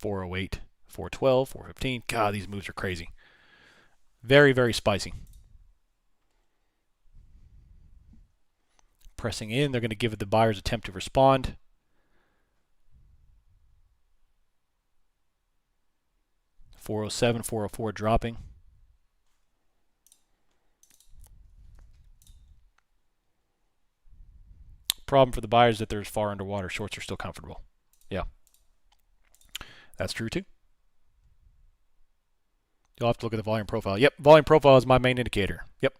$408, $412, $415. God, these moves are crazy. Very, very spicy. Pressing in, they're going to give it the buyer's attempt to respond. $407, $404 dropping. Problem for the buyers that they're far underwater. Shorts are still comfortable. Yeah. That's true too. You'll have to look at the volume profile. Yep, volume profile is my main indicator. Yep.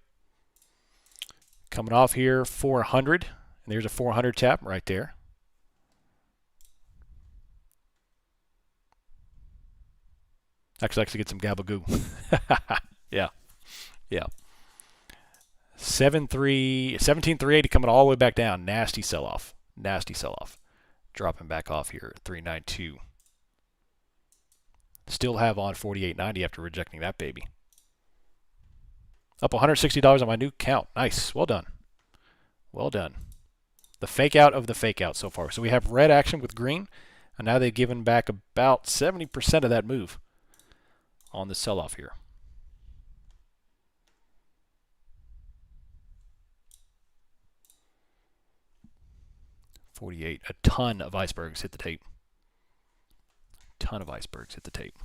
Coming off here, 400. And there's a 400 tap right there. Actually get some gabagoo. Yeah. Yeah. 17,380 coming all the way back down. Nasty sell-off. Nasty sell-off. Dropping back off here at 392. Still have on 48.90 after rejecting that baby. Up $160 on my new count. Nice. Well done. Well done. The fake out of the fake out so far. So we have red action with green, and now they've given back about 70% of that move on the sell-off here. $48. A ton of icebergs hit the tape. Ton of icebergs hit the tape.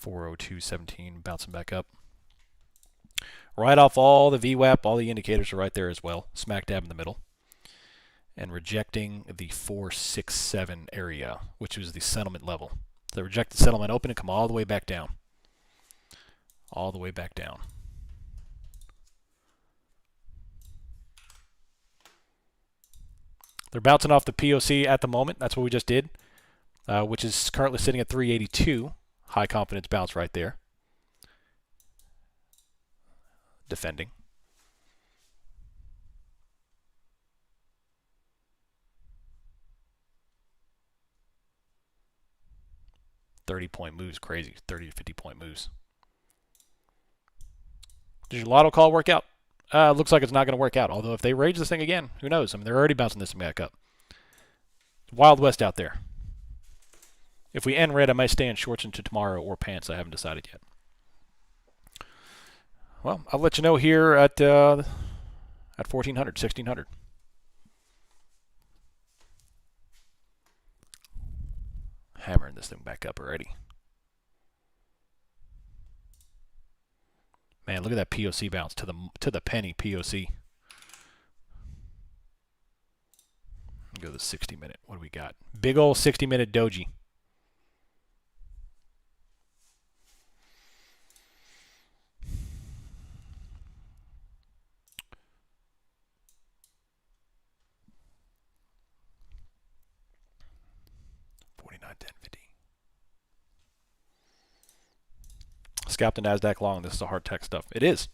$402.17 bouncing back up. Right off all the VWAP, all the indicators are right there as well. Smack dab in the middle. And rejecting the 467 area, which was the settlement level. So reject the settlement open and come all the way back down. All the way back down. They're bouncing off the POC at the moment. That's what we just did, which is currently sitting at 382. High confidence bounce right there. Defending. $30-point moves, crazy. 30 to 50-point moves. Does your lotto call work out? Looks like it's not going to work out. Although if they rage this thing again, who knows? I mean, they're already bouncing this thing back up. Wild West out there. If we end red, I might stay in shorts into tomorrow or pants. I haven't decided yet. Well, I'll let you know here at 1400, 1600. Hammering this thing back up already. Man, look at that POC bounce to the penny POC. Go to the 60-minute. What do we got? Big old 60-minute doji. Scalp the NASDAQ long. This is the hard tech stuff. It is.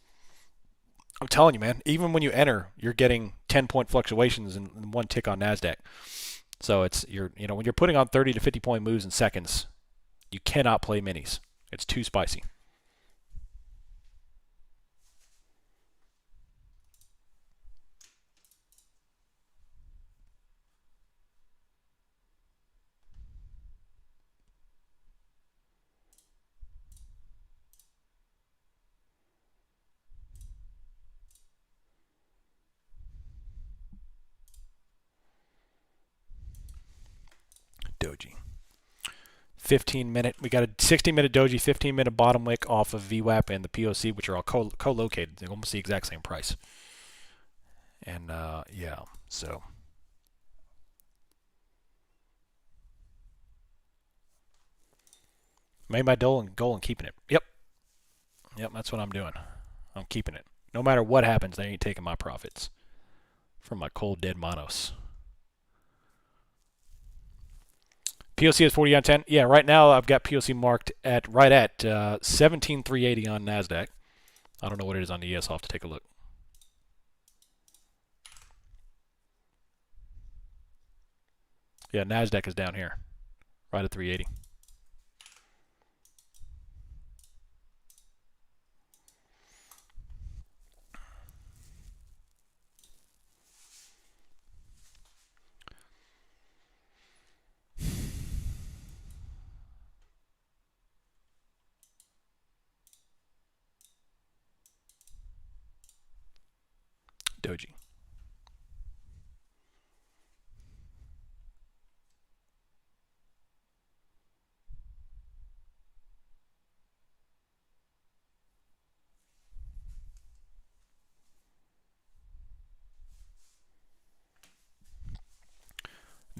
I'm telling you, man. Even when you enter, you're getting 10-point fluctuations in one tick on NASDAQ. So it's when you're putting on 30 to 50-point moves in seconds, you cannot play minis. It's too spicy. Doji. 15-minute. We got a 60-minute doji, 15-minute bottom wick off of VWAP and the POC, which are all co-located. They're almost the exact same price. And yeah, so made my goal and keeping it. Yep, that's what I'm doing. I'm keeping it. No matter what happens, they ain't taking my profits from my cold dead monos. POC is 40 on 10. Yeah, right now I've got POC marked at 17,380 on NASDAQ. I don't know what it is on the ES. I'll have to take a look. Yeah, NASDAQ is down here, right at 380. Doji.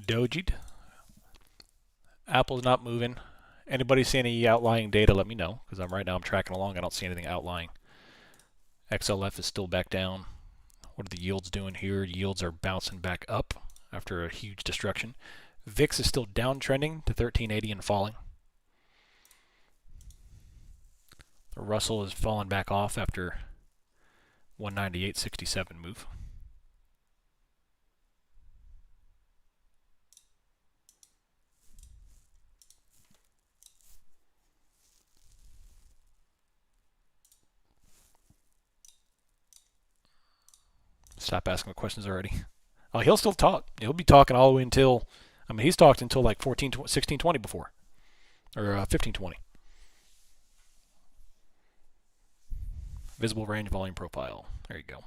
Doji'd. Apple's not moving. Anybody see any outlying data, let me know, because right now I'm tracking along. I don't see anything outlying. XLF is still back down. What are the yields doing here? Yields are bouncing back up after a huge destruction. VIX is still downtrending to 1380 and falling. The Russell is falling back off after 198.67 move. Stop asking the questions already. Oh, he'll still talk. He'll be talking all the way until, I mean, he's talked until like 1620 before, or 1520. Visible range volume profile. There you go.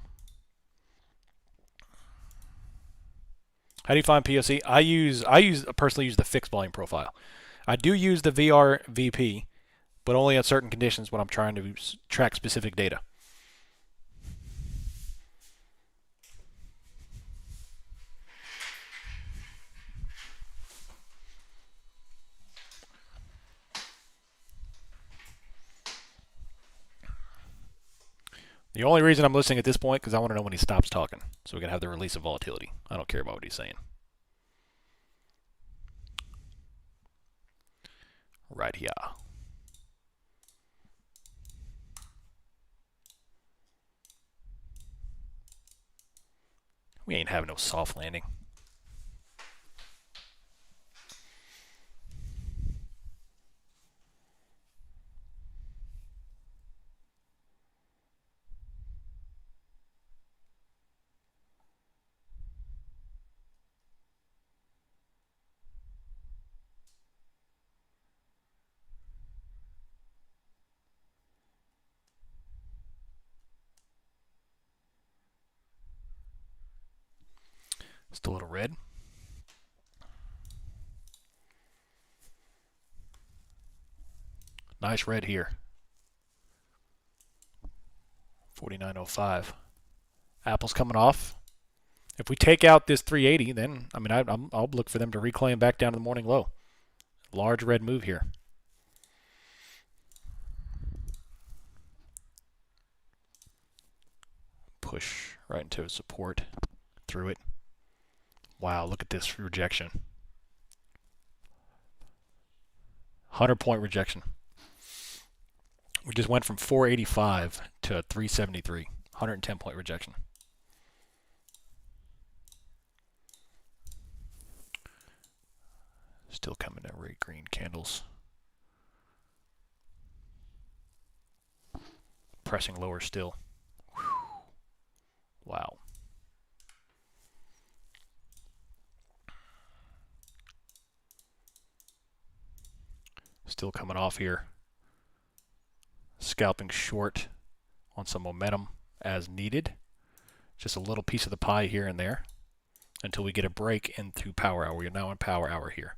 How do you find POC? I personally use the fixed volume profile. I do use the VRVP, but only at certain conditions when I'm trying to track specific data. The only reason I'm listening at this point because I want to know when he stops talking, so we can have the release of volatility. I don't care about what he's saying. Right here. We ain't having no soft landing. Still a little red. Nice red here. 49.05. Apple's coming off. If we take out this 380, then I mean I'll look for them to reclaim back down to the morning low. Large red move here. Push right into support through it. Wow, look at this rejection. 100-point rejection. We just went from 485 to 373. 110-point rejection. Still coming at red green candles. Pressing lower still. Whew. Wow. Still coming off here. Scalping short on some momentum as needed. Just a little piece of the pie here and there until we get a break into power hour. We're now in power hour here.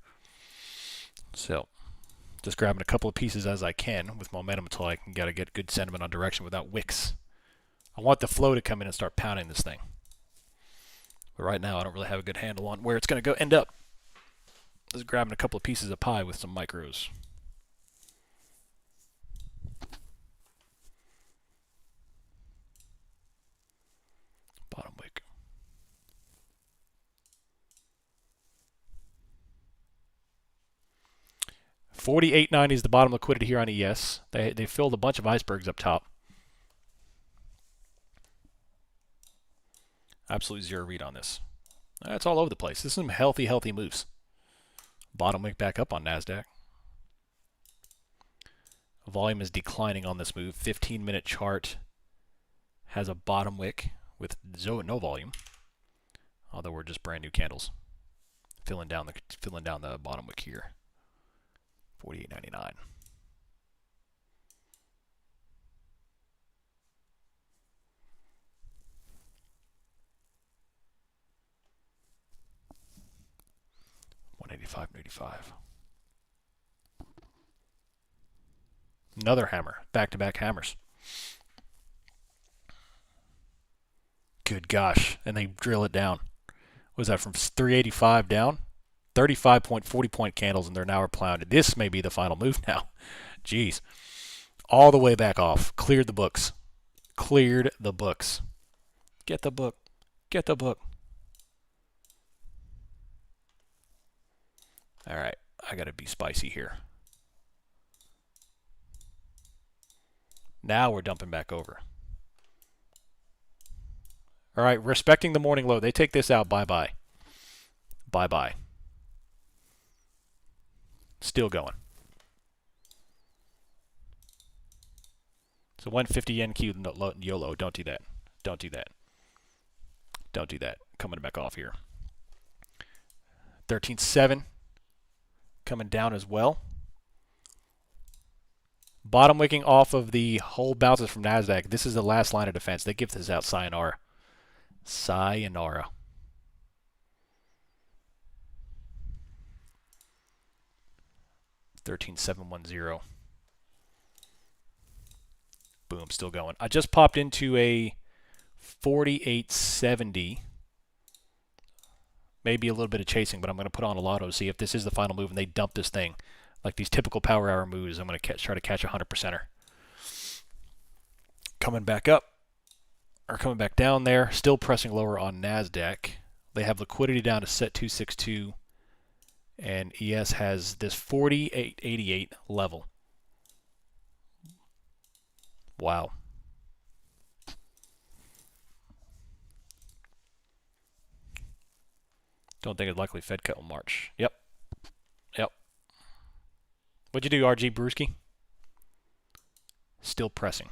So just grabbing a couple of pieces as I can with momentum until I can get good sentiment on direction without wicks. I want the flow to come in and start pounding this thing. But right now I don't really have a good handle on where it's going to go end up. Just grabbing a couple of pieces of pie with some micros. Bottom wick. $48.90 is the bottom liquidity here on ES. They filled a bunch of icebergs up top. Absolute zero read on this. It's all over the place. This is some healthy moves. Bottom wick back up on NASDAQ. Volume is declining on this move. 15-minute chart has a bottom wick with no volume. Although we're just brand new candles. Filling down the bottom wick here. 48.99. 85.85. Another hammer. Back-to-back hammers. Good gosh. And they drill it down. What was that, from 385 down? 35 point, 40 point candles, and they're now plowing. This may be the final move now. Jeez. All the way back off. Cleared the books. Cleared the books. Get the book. Get the book. All right. I got to be spicy here. Now we're dumping back over. All right. Respecting the morning low. They take this out. Bye-bye. Bye-bye. Still going. So 150 yen Q YOLO. Don't do that. Don't do that. Don't do that. Coming back off here. 13.7 coming down as well. Bottom wicking off of the whole bounces from NASDAQ. This is the last line of defense. They give this out. Sayonara. Sayonara. $13,710. Boom, still going. I just popped into a 48.70. Maybe a little bit of chasing, but I'm going to put on a lotto to see if this is the final move and they dump this thing. Like these typical power hour moves, I'm going to try to catch a 100%er. Coming back up, or coming back down there, still pressing lower on NASDAQ. They have liquidity down to set 262, and ES has this 48.88 level. Wow. Don't think it's likely Fed cut will March. Yep. Yep. What'd you do, RG Brewski? Still pressing.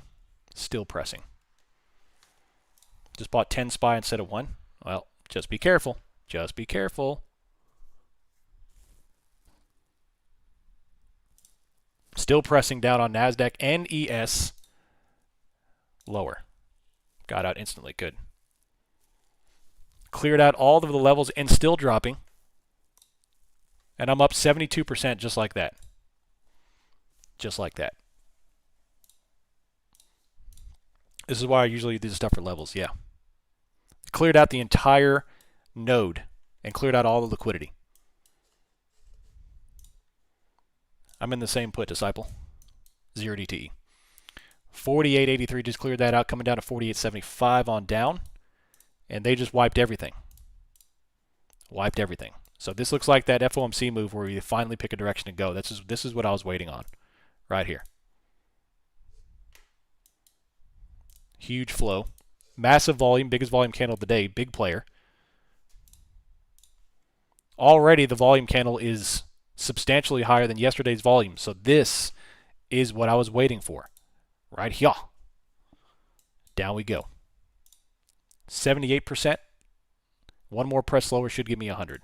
Still pressing. Just bought 10 SPY instead of 1. Well, just be careful. Just be careful. Still pressing down on NASDAQ and ES. Lower. Got out instantly. Good. Cleared out all of the levels and still dropping. And I'm up 72% just like that. Just like that. This is why I usually do this stuff for levels. Yeah. Cleared out the entire node and cleared out all the liquidity. I'm in the same put, Disciple. 0 DTE. 48.83 just cleared that out, coming down to 48.75 on down. And they just wiped everything. Wiped everything. So this looks like that FOMC move where you finally pick a direction to go. This is what I was waiting on. Right here. Huge flow. Massive volume. Biggest volume candle of the day. Big player. Already the volume candle is substantially higher than yesterday's volume. So this is what I was waiting for. Right here. Down we go. 78%. One more press lower should give me 100.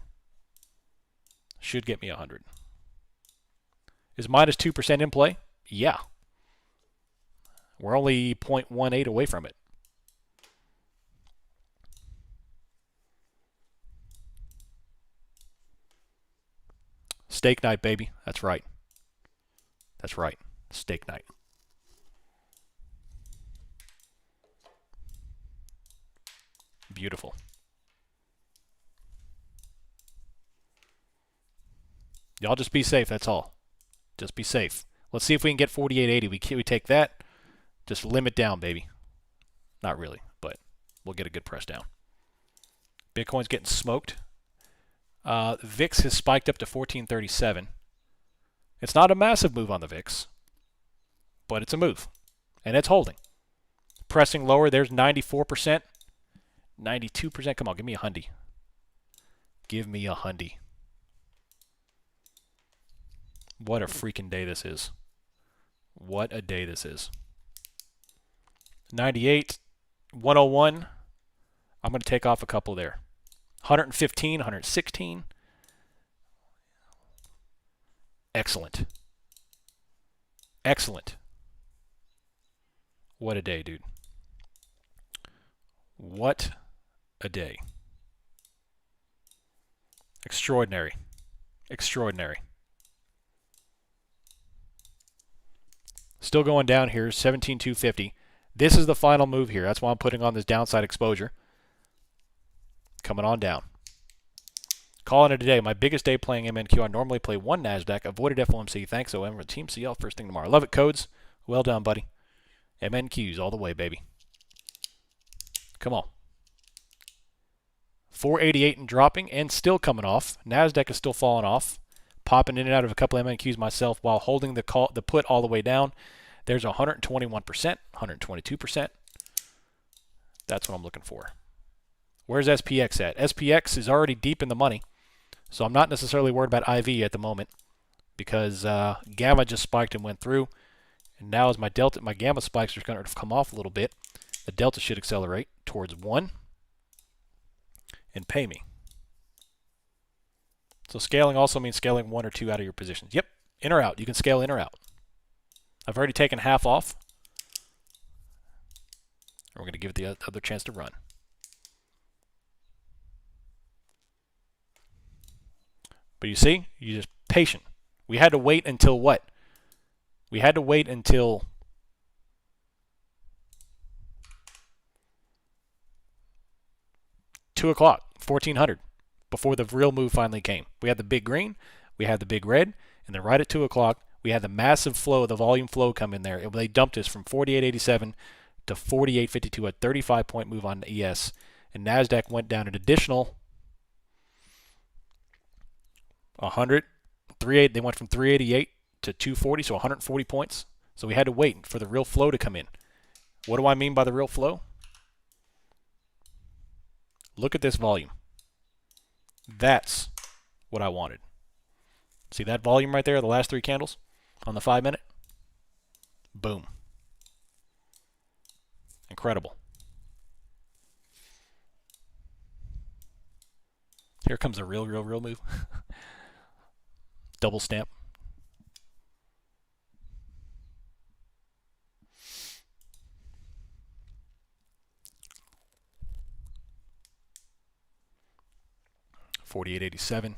Should get me 100. Is minus 2% in play? Yeah. We're only 0.18 away from it. Steak night, baby. That's right. That's right. Steak night. Beautiful. Y'all just be safe, that's all. Just be safe. Let's see if we can get 48.80. We take that. Just limit down, baby. Not really, but we'll get a good press down. Bitcoin's getting smoked. VIX has spiked up to 1437. It's not a massive move on the VIX, but it's a move, and it's holding. Pressing lower, there's 94%. 92%. Come on, give me a hundy. Give me a hundy. What a freaking day this is. What a day this is. 98, 101. I'm going to take off a couple there. 115, 116. Excellent. Excellent. What a day, dude. What a day. Extraordinary. Extraordinary. Still going down here, 17,250. This is the final move here. That's why I'm putting on this downside exposure. Coming on down. Calling it a day. My biggest day playing MNQ. I normally play one NASDAQ. Avoided FOMC. Thanks, OM. Team. See y'all first thing tomorrow. Love it, Codes. Well done, buddy. MNQs all the way, baby. Come on. 488 and dropping and still coming off. NASDAQ is still falling off. Popping in and out of a couple of MNQs myself while holding the put all the way down. There's 121%, 122%. That's what I'm looking for. Where's SPX at? SPX is already deep in the money, so I'm not necessarily worried about IV at the moment because Gamma just spiked and went through. And now as my Gamma spikes are going to come off a little bit, the Delta should accelerate towards 1 and pay me. So scaling also means scaling 1 or 2 out of your positions. Yep, in or out. You can scale in or out. I've already taken half off. We're going to give it the other chance to run. But you see, you're just patient. We had to wait until what? We had to wait until $2 o'clock, 1400, before the real move finally came. We had the big green, we had the big red, and then right at 2 o'clock, we had the massive flow, the volume flow come in there. They dumped us from 48.87 to 48.52, a 35-point move on the ES. And NASDAQ went down an additional 100, they went from 388 to 240, so 140 points. So we had to wait for the real flow to come in. What do I mean by the real flow? Look at this volume. That's what I wanted. See that volume right there, the last 3 candles on the 5-minute? Boom. Incredible. Here comes a real move. Double stamp. $48.87.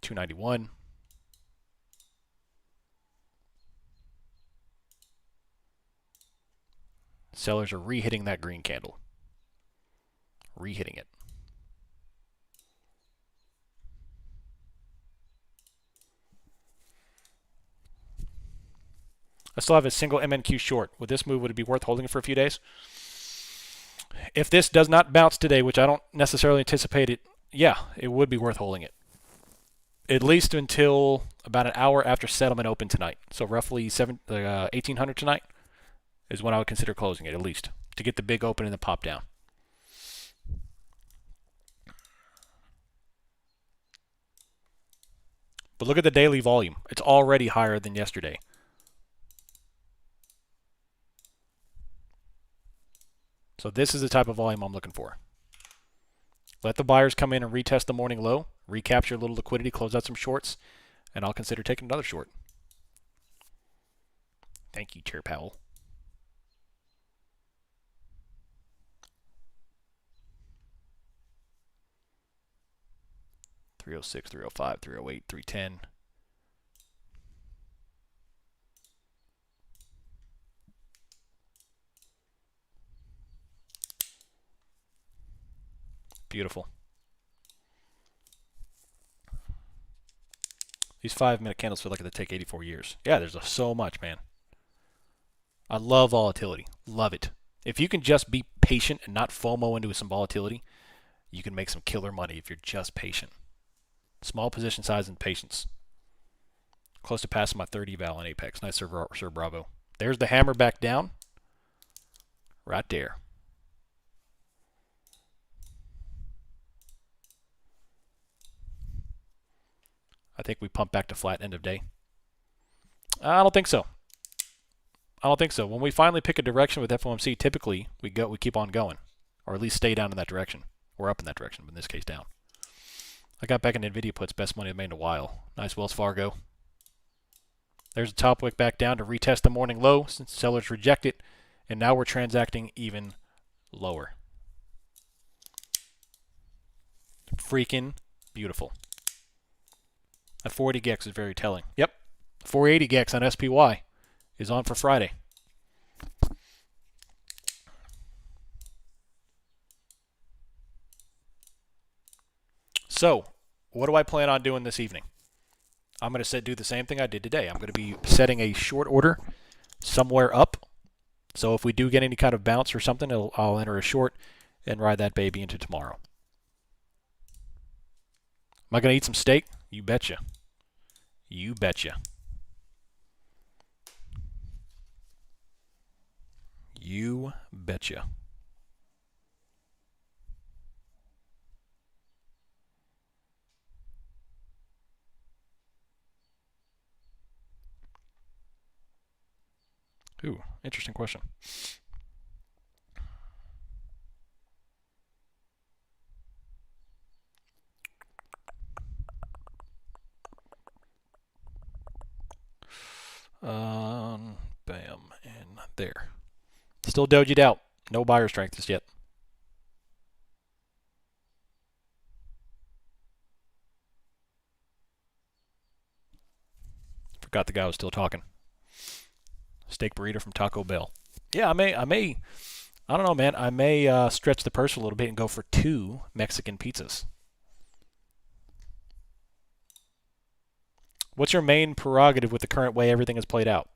$291. Sellers are re-hitting that green candle. Re-hitting it. I still have a single MNQ short. With this move, would it be worth holding it for a few days? If this does not bounce today, which I don't necessarily anticipate it, yeah, it would be worth holding it. At least until about an hour after settlement open tonight. So roughly 1800 tonight is when I would consider closing it, at least, to get the big open and the pop down. But look at the daily volume. It's already higher than yesterday. So this is the type of volume I'm looking for. Let the buyers come in and retest the morning low, recapture a little liquidity, close out some shorts, and I'll consider taking another short. Thank you, Chair Powell. $306, $305, $308, $310. Beautiful. These 5-minute candles feel like they take 84 years. Yeah, there's so much, man. I love volatility. Love it. If you can just be patient and not FOMO into some volatility, you can make some killer money if you're just patient. Small position size and patience. Close to passing my 30 val on Apex. Nice, Sir Bravo. There's the hammer back down. Right there. I think we pump back to flat end of day. I don't think so. I don't think so. When we finally pick a direction with FOMC, typically we keep on going, or at least stay down in that direction, or up in that direction, but in this case down. I got back in NVIDIA puts, best money I've made in a while. Nice Wells Fargo. There's a top wick back down to retest the morning low since sellers reject it, and now we're transacting even lower. Freaking Beautiful. That 480 GEX is very telling. Yep. 480 GEX on SPY is on for Friday. So, what do I plan on doing this evening? I'm going to do the same thing I did today. I'm going to be setting a short order somewhere up. So if we do get any kind of bounce or something, I'll enter a short and ride that baby into tomorrow. Am I going to eat some steak? You betcha. You betcha. You betcha. Ooh, interesting question. Bam, and there. Still dojied out. No buyer strength just yet. Forgot the guy was still talking. Steak burrito from Taco Bell. Yeah, I may. I don't know, man. I may stretch the purse a little bit and go for 2 Mexican pizzas. What's your main prerogative with the current way everything is played out?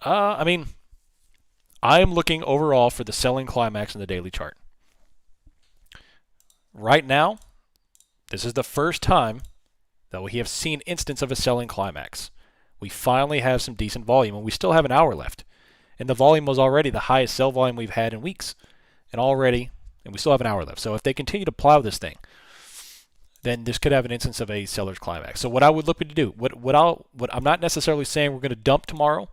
I mean, I am looking overall for the selling climax in the daily chart. Right now, this is the first time that we have seen instance of a selling climax. We finally have some decent volume, and we still have an hour left. And the volume was already the highest sell volume we've had in weeks. And we still have an hour left. So if they continue to plow this thing, then this could have an instance of a seller's climax. So what I would look to do, what I'm not necessarily saying we're going to dump tomorrow.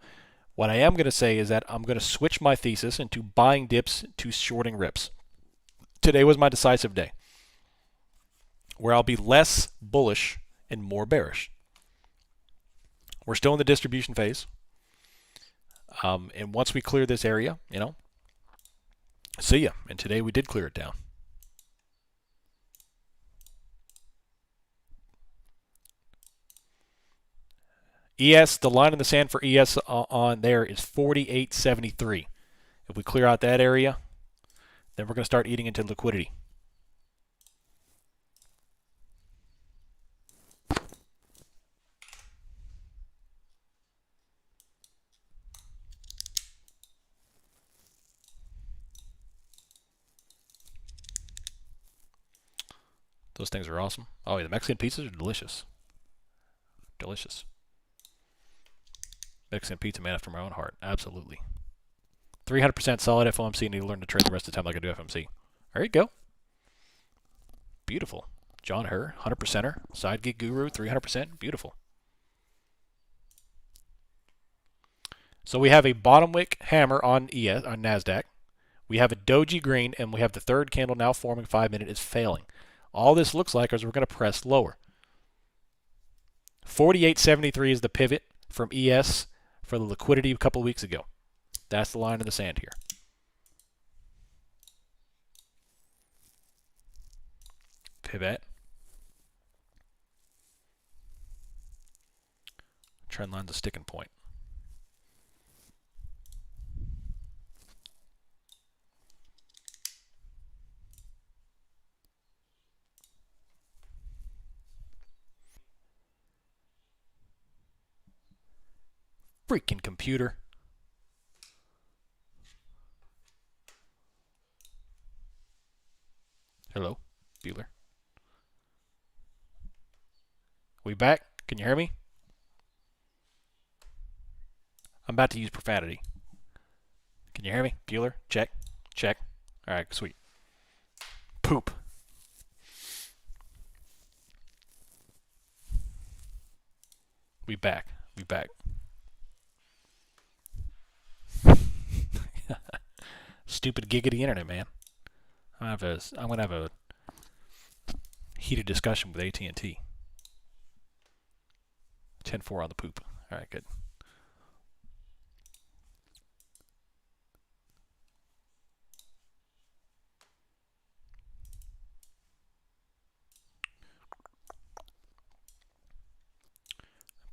What I am going to say is that I'm going to switch my thesis into buying dips to shorting rips. Today was my decisive day, where I'll be less bullish and more bearish. We're still in the distribution phase. And once we clear this area, see ya. And today we did clear it down. ES, the line in the sand for ES on there is 48.73. If we clear out that area, then we're going to start eating into liquidity. Those things are awesome. Oh, yeah, the Mexican pizzas are delicious. Delicious. Mexican pizza man after my own heart. Absolutely. 300% solid FOMC. Need to learn to trade the rest of the time like I do FOMC. There you go. Beautiful. John Herr, 100%er. Side gig guru, 300%. Beautiful. So we have a bottom wick hammer on NASDAQ. We have a doji green, and we have the third candle now forming 5-minute is failing. All this looks like is we're going to press lower. 48.73 is the pivot from ES for the liquidity a couple weeks ago. That's the line in the sand here. Pivot. Trend line's a sticking point. Freaking computer. Hello, Bueller. We back? Can you hear me? I'm about to use profanity. Can you hear me? Bueller? Check. Check. All right, sweet. Poop. We back. We back. Stupid giggity internet, man. I'm gonna have a heated discussion with AT&T. 10-4 on the poop. All right, good.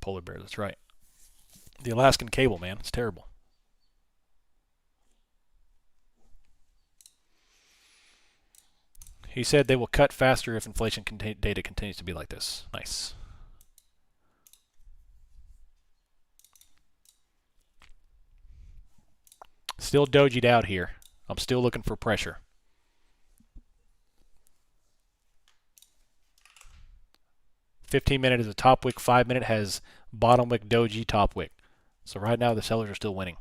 polar bears. That's right. The Alaskan cable, man. It's terrible. He said they will cut faster if inflation data continues to be like this. Nice. Still dojied out here. I'm still looking for pressure. 15-minute is a top wick. 5-minute has bottom wick, doji, top wick. So right now the sellers are still winning.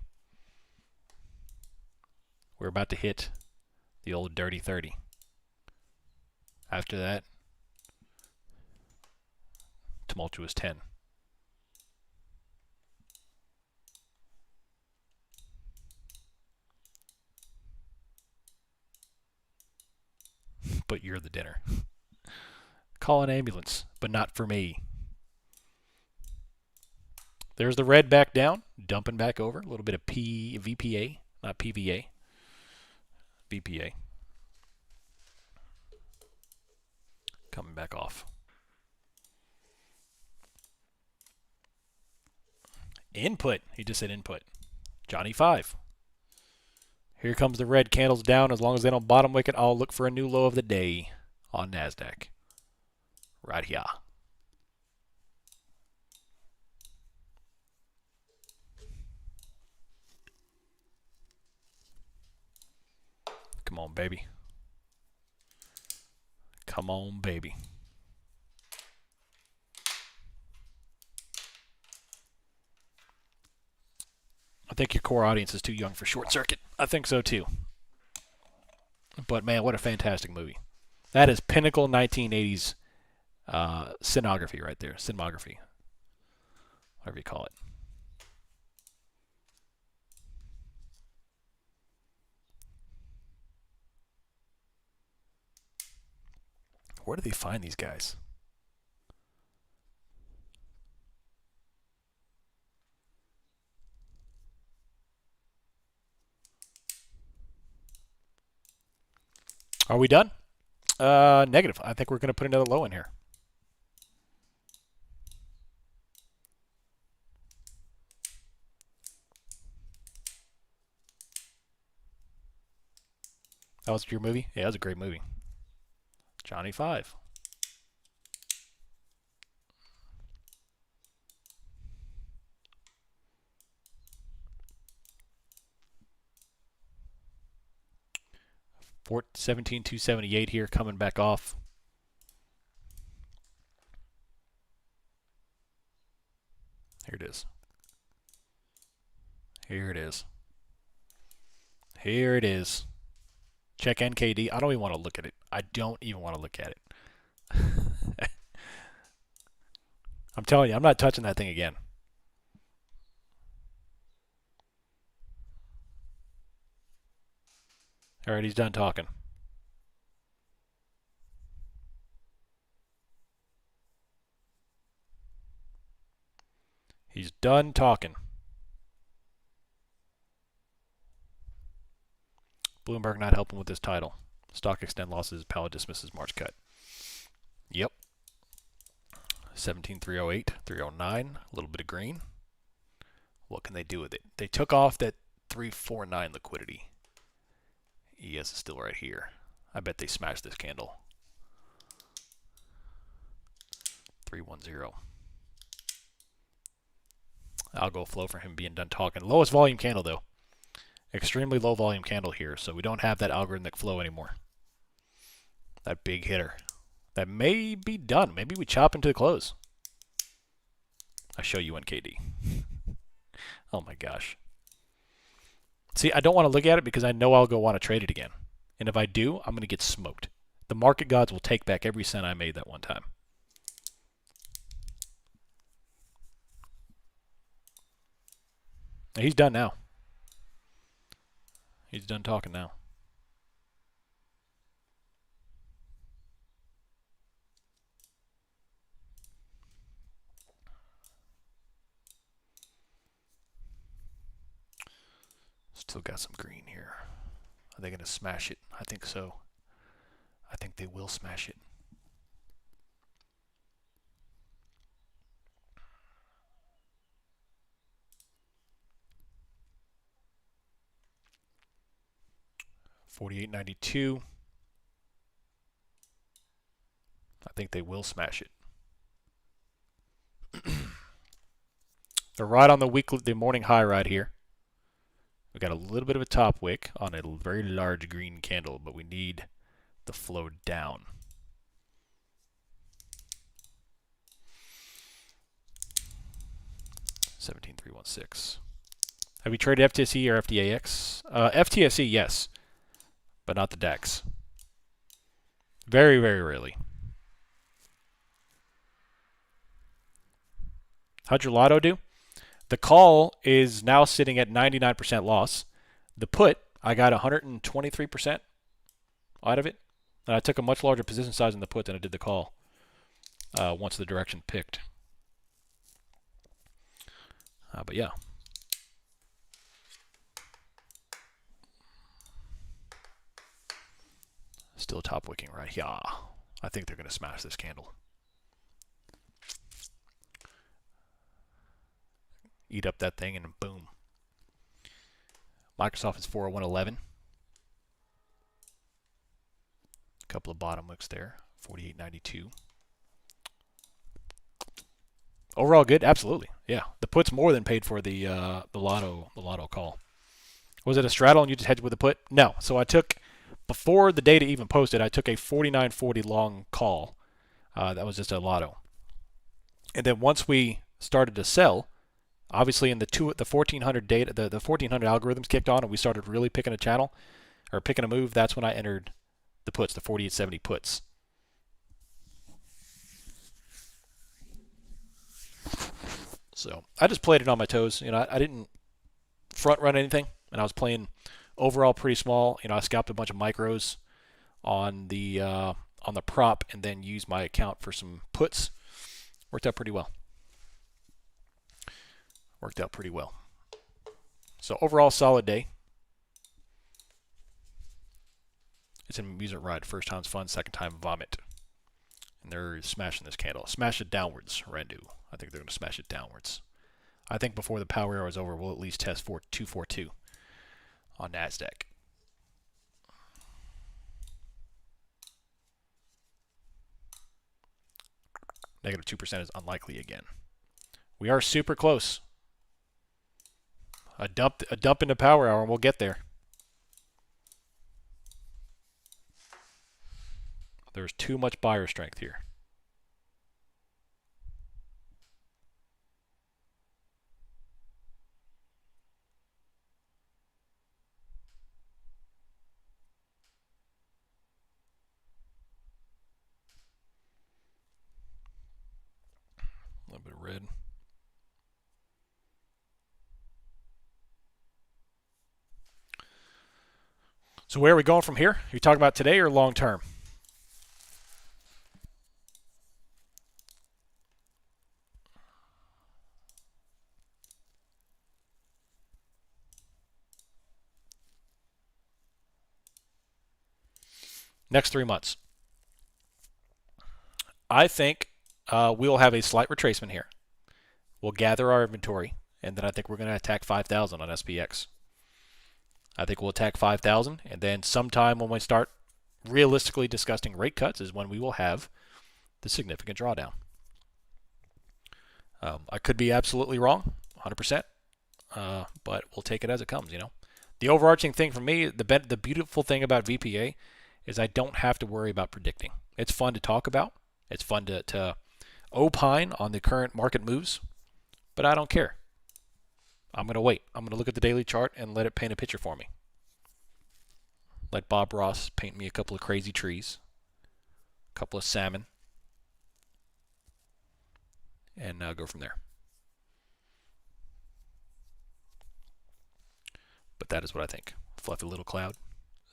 We're about to hit the old dirty 30. After that, tumultuous 10. But you're the dinner. Call an ambulance, but not for me. There's the red back down, dumping back over. A little bit of VPA, not PVA. VPA. Coming back off. Input. He just said input. Johnny 5. Here comes the red candles down. As long as they don't bottom wick it, I'll look for a new low of the day on NASDAQ. Right here. Come on, baby. Come on, baby. I think your core audience is too young for Short Circuit. I think so too. But man, what a fantastic movie. That is pinnacle 1980s cinematography right there. Cinematography. Whatever you call it. Where do they find these guys? Are we done? Negative. I think we're going to put another low in here. That was your movie? Yeah, that was a great movie. Johnny 5. Fort 17,278 here, coming back off. Here it is. Here it is. Here it is. Check NKD. I don't even want to look at it. I don't even want to look at it. I'm telling you, I'm not touching that thing again. All right, he's done talking. He's done talking. Bloomberg not helping with this title. Stock extend losses. Powell dismisses March cut. Yep. 17,308, 309. A little bit of green. What can they do with it? They took off that 349 liquidity. ES is still right here. I bet they smashed this candle. 310. Algo flow for him being done talking. Lowest volume candle though. Extremely low volume candle here, so we don't have that algorithmic flow anymore. That big hitter. That may be done. Maybe we chop into the close. I show you NKD. Oh my gosh. See, I don't want to look at it because I know I'll go want to trade it again. And if I do, I'm going to get smoked. The market gods will take back every cent I made that one time. He's done now. He's done talking now. Still got some green here. Are they going to smash it? I think so. I think they will smash it. 48.92. I think they will smash it. They're right on the morning high right here. We got a little bit of a top wick on a very large green candle, but we need the flow down. $17,316. Have we traded FTSE or FDAX? FTSE, yes, but not the DAX. Very, very rarely. How'd your lotto do? The call is now sitting at 99% loss. The put, I got 123% out of it. And I took a much larger position size in the put than I did the call once the direction picked. But yeah. Still top wicking right here. I think they're going to smash this candle. Eat up that thing and boom. Microsoft is 401.11. Couple of bottom wicks there. 48.92. Overall good, absolutely. Yeah, the put's more than paid for the lotto call. Was it a straddle and you just hedged with a put? No. So I took, before the data even posted, I took a 49.40 long call. That was just a lotto. And then once we started to sell, obviously in the 1400 data, the 1400 algorithms kicked on and we started really picking a channel or picking a move. That's when I entered the puts, the 48.70 puts. So I just played it on my toes. You know, I didn't front run anything, and I was playing overall pretty small. You know, I scalped a bunch of micros on the prop, and then used my account for some puts. Worked out pretty well. Worked out pretty well. So overall, solid day. It's an amusement ride. First time's fun, second time vomit. And they're smashing this candle. Smash it downwards, Rendu. I think they're going to smash it downwards. I think before the power hour is over, we'll at least test 242 on NASDAQ. Negative 2% is unlikely again. We are super close. A dump into power hour and we'll get there. There's too much buyer strength here. A little bit of red. So where are we going from here? Are you talking about today or long term? Next 3 months. I think we'll have a slight retracement here. We'll gather our inventory, and then I think we're going to attack 5,000 on SPX. I think we'll attack 5,000, and then sometime when we start realistically discussing rate cuts is when we will have the significant drawdown. I could be absolutely wrong, 100%, but we'll take it as it comes, you know. The overarching thing for me, the beautiful thing about VPA is I don't have to worry about predicting. It's fun to talk about. It's fun to opine on the current market moves, but I don't care. I'm going to wait. I'm going to look at the daily chart and let it paint a picture for me. Let Bob Ross paint me a couple of crazy trees, a couple of salmon, and go from there. But that is what I think. Fluffy little cloud.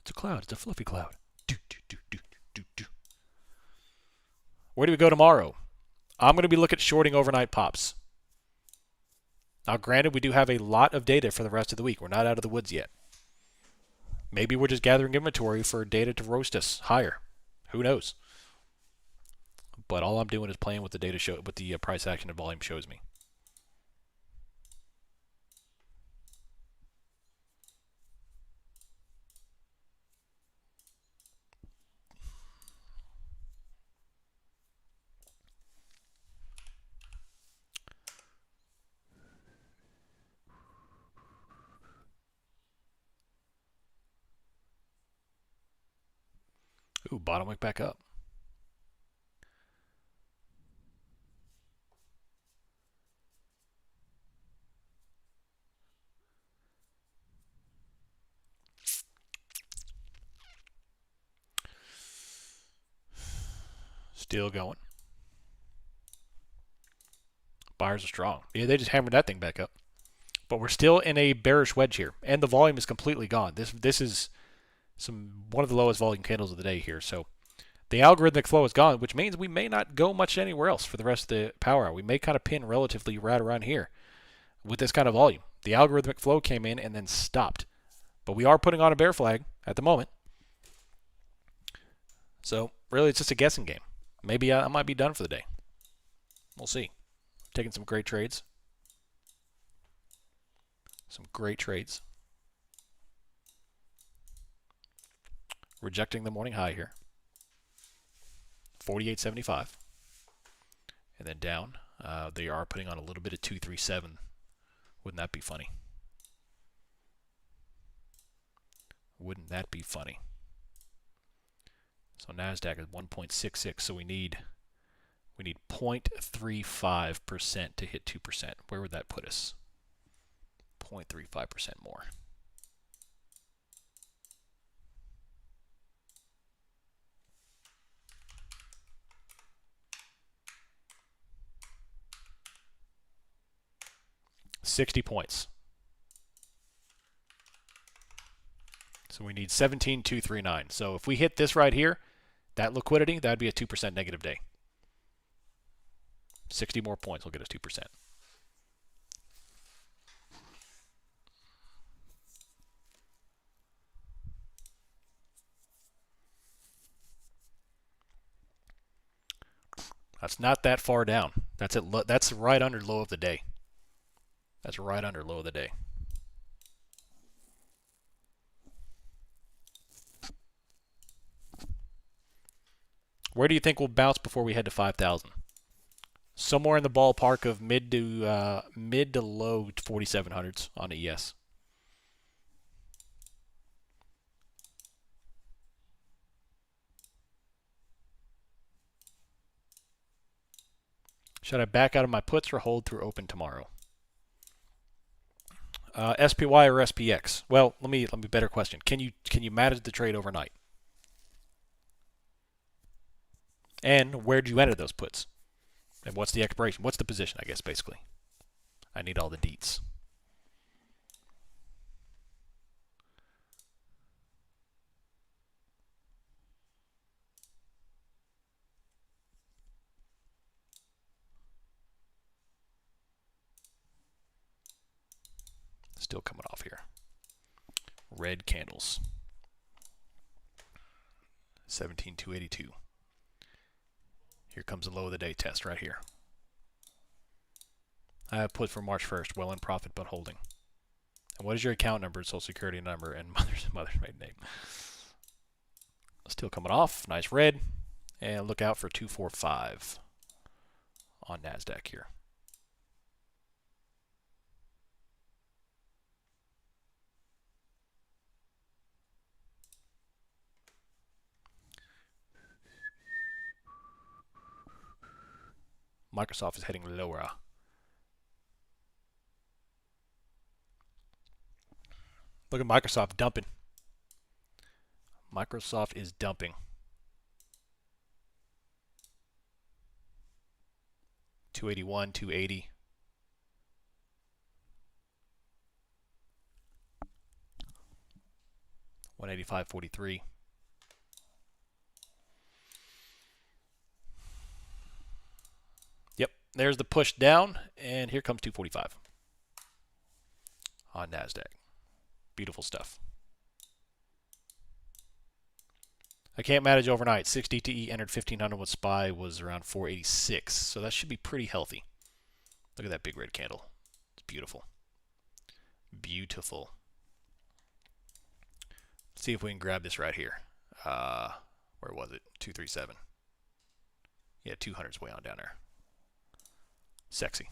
It's a cloud. It's a fluffy cloud. Do, do, do, do, do, do. Where do we go tomorrow? I'm going to be looking at shorting overnight pops. Now, granted, we do have a lot of data for the rest of the week. We're not out of the woods yet. Maybe we're just gathering inventory for data to roast us higher. Who knows? But all I'm doing is playing with the data with the price action and volume shows me. Ooh, bottom wick back up. Still going. Buyers are strong. Yeah, they just hammered that thing back up. But we're still in a bearish wedge here, and the volume is completely gone. This is one of the lowest volume candles of the day here. So the algorithmic flow is gone, which means we may not go much anywhere else for the rest of the power hour. We may kind of pin relatively right around here with this kind of volume. The algorithmic flow came in and then stopped. But we are putting on a bear flag at the moment. So really it's just a guessing game. Maybe I might be done for the day. We'll see. Taking some great trades. Some great trades. Rejecting the morning high here. 48.75. And then down. They are putting on a little bit of 237. Wouldn't that be funny? Wouldn't that be funny? So NASDAQ is 1.66, so we need 0.35% to hit 2%. Where would that put us? 0.35% more. $60 points. So we need 17,239. So if we hit this right here, that liquidity, that would be a 2% negative day. 60 more points will get us 2%. That's not that far down. That's that's right under low of the day. That's right under low of the day. Where do you think we'll bounce before we head to 5,000? Somewhere in the ballpark of mid to low 4,700s on ES. Should I back out of my puts or hold through open tomorrow? SPY or SPX? Well, let me better question. Can you manage the trade overnight? And where do you enter those puts? And what's the expiration? What's the position, I guess, basically? I need all the deets. Still coming off here. Red candles. 17,282. Here comes the low of the day test right here. I have put for March 1st, well in profit but holding. And what is your account number, social security number, and mother's maiden name? Still coming off. Nice red. And look out for 245 on NASDAQ here. Microsoft is heading lower. Look at Microsoft dumping. Microsoft is dumping. $281, $280. $185.43. Yep, there's the push down, and here comes 245 on NASDAQ. Beautiful stuff. I can't manage overnight. 6 DTE entered 1500 with SPY was around 486, so that should be pretty healthy. Look at that big red candle. It's beautiful. Beautiful. Let's see if we can grab this right here. Where was it? 237. Yeah, 200's way on down there. Sexy.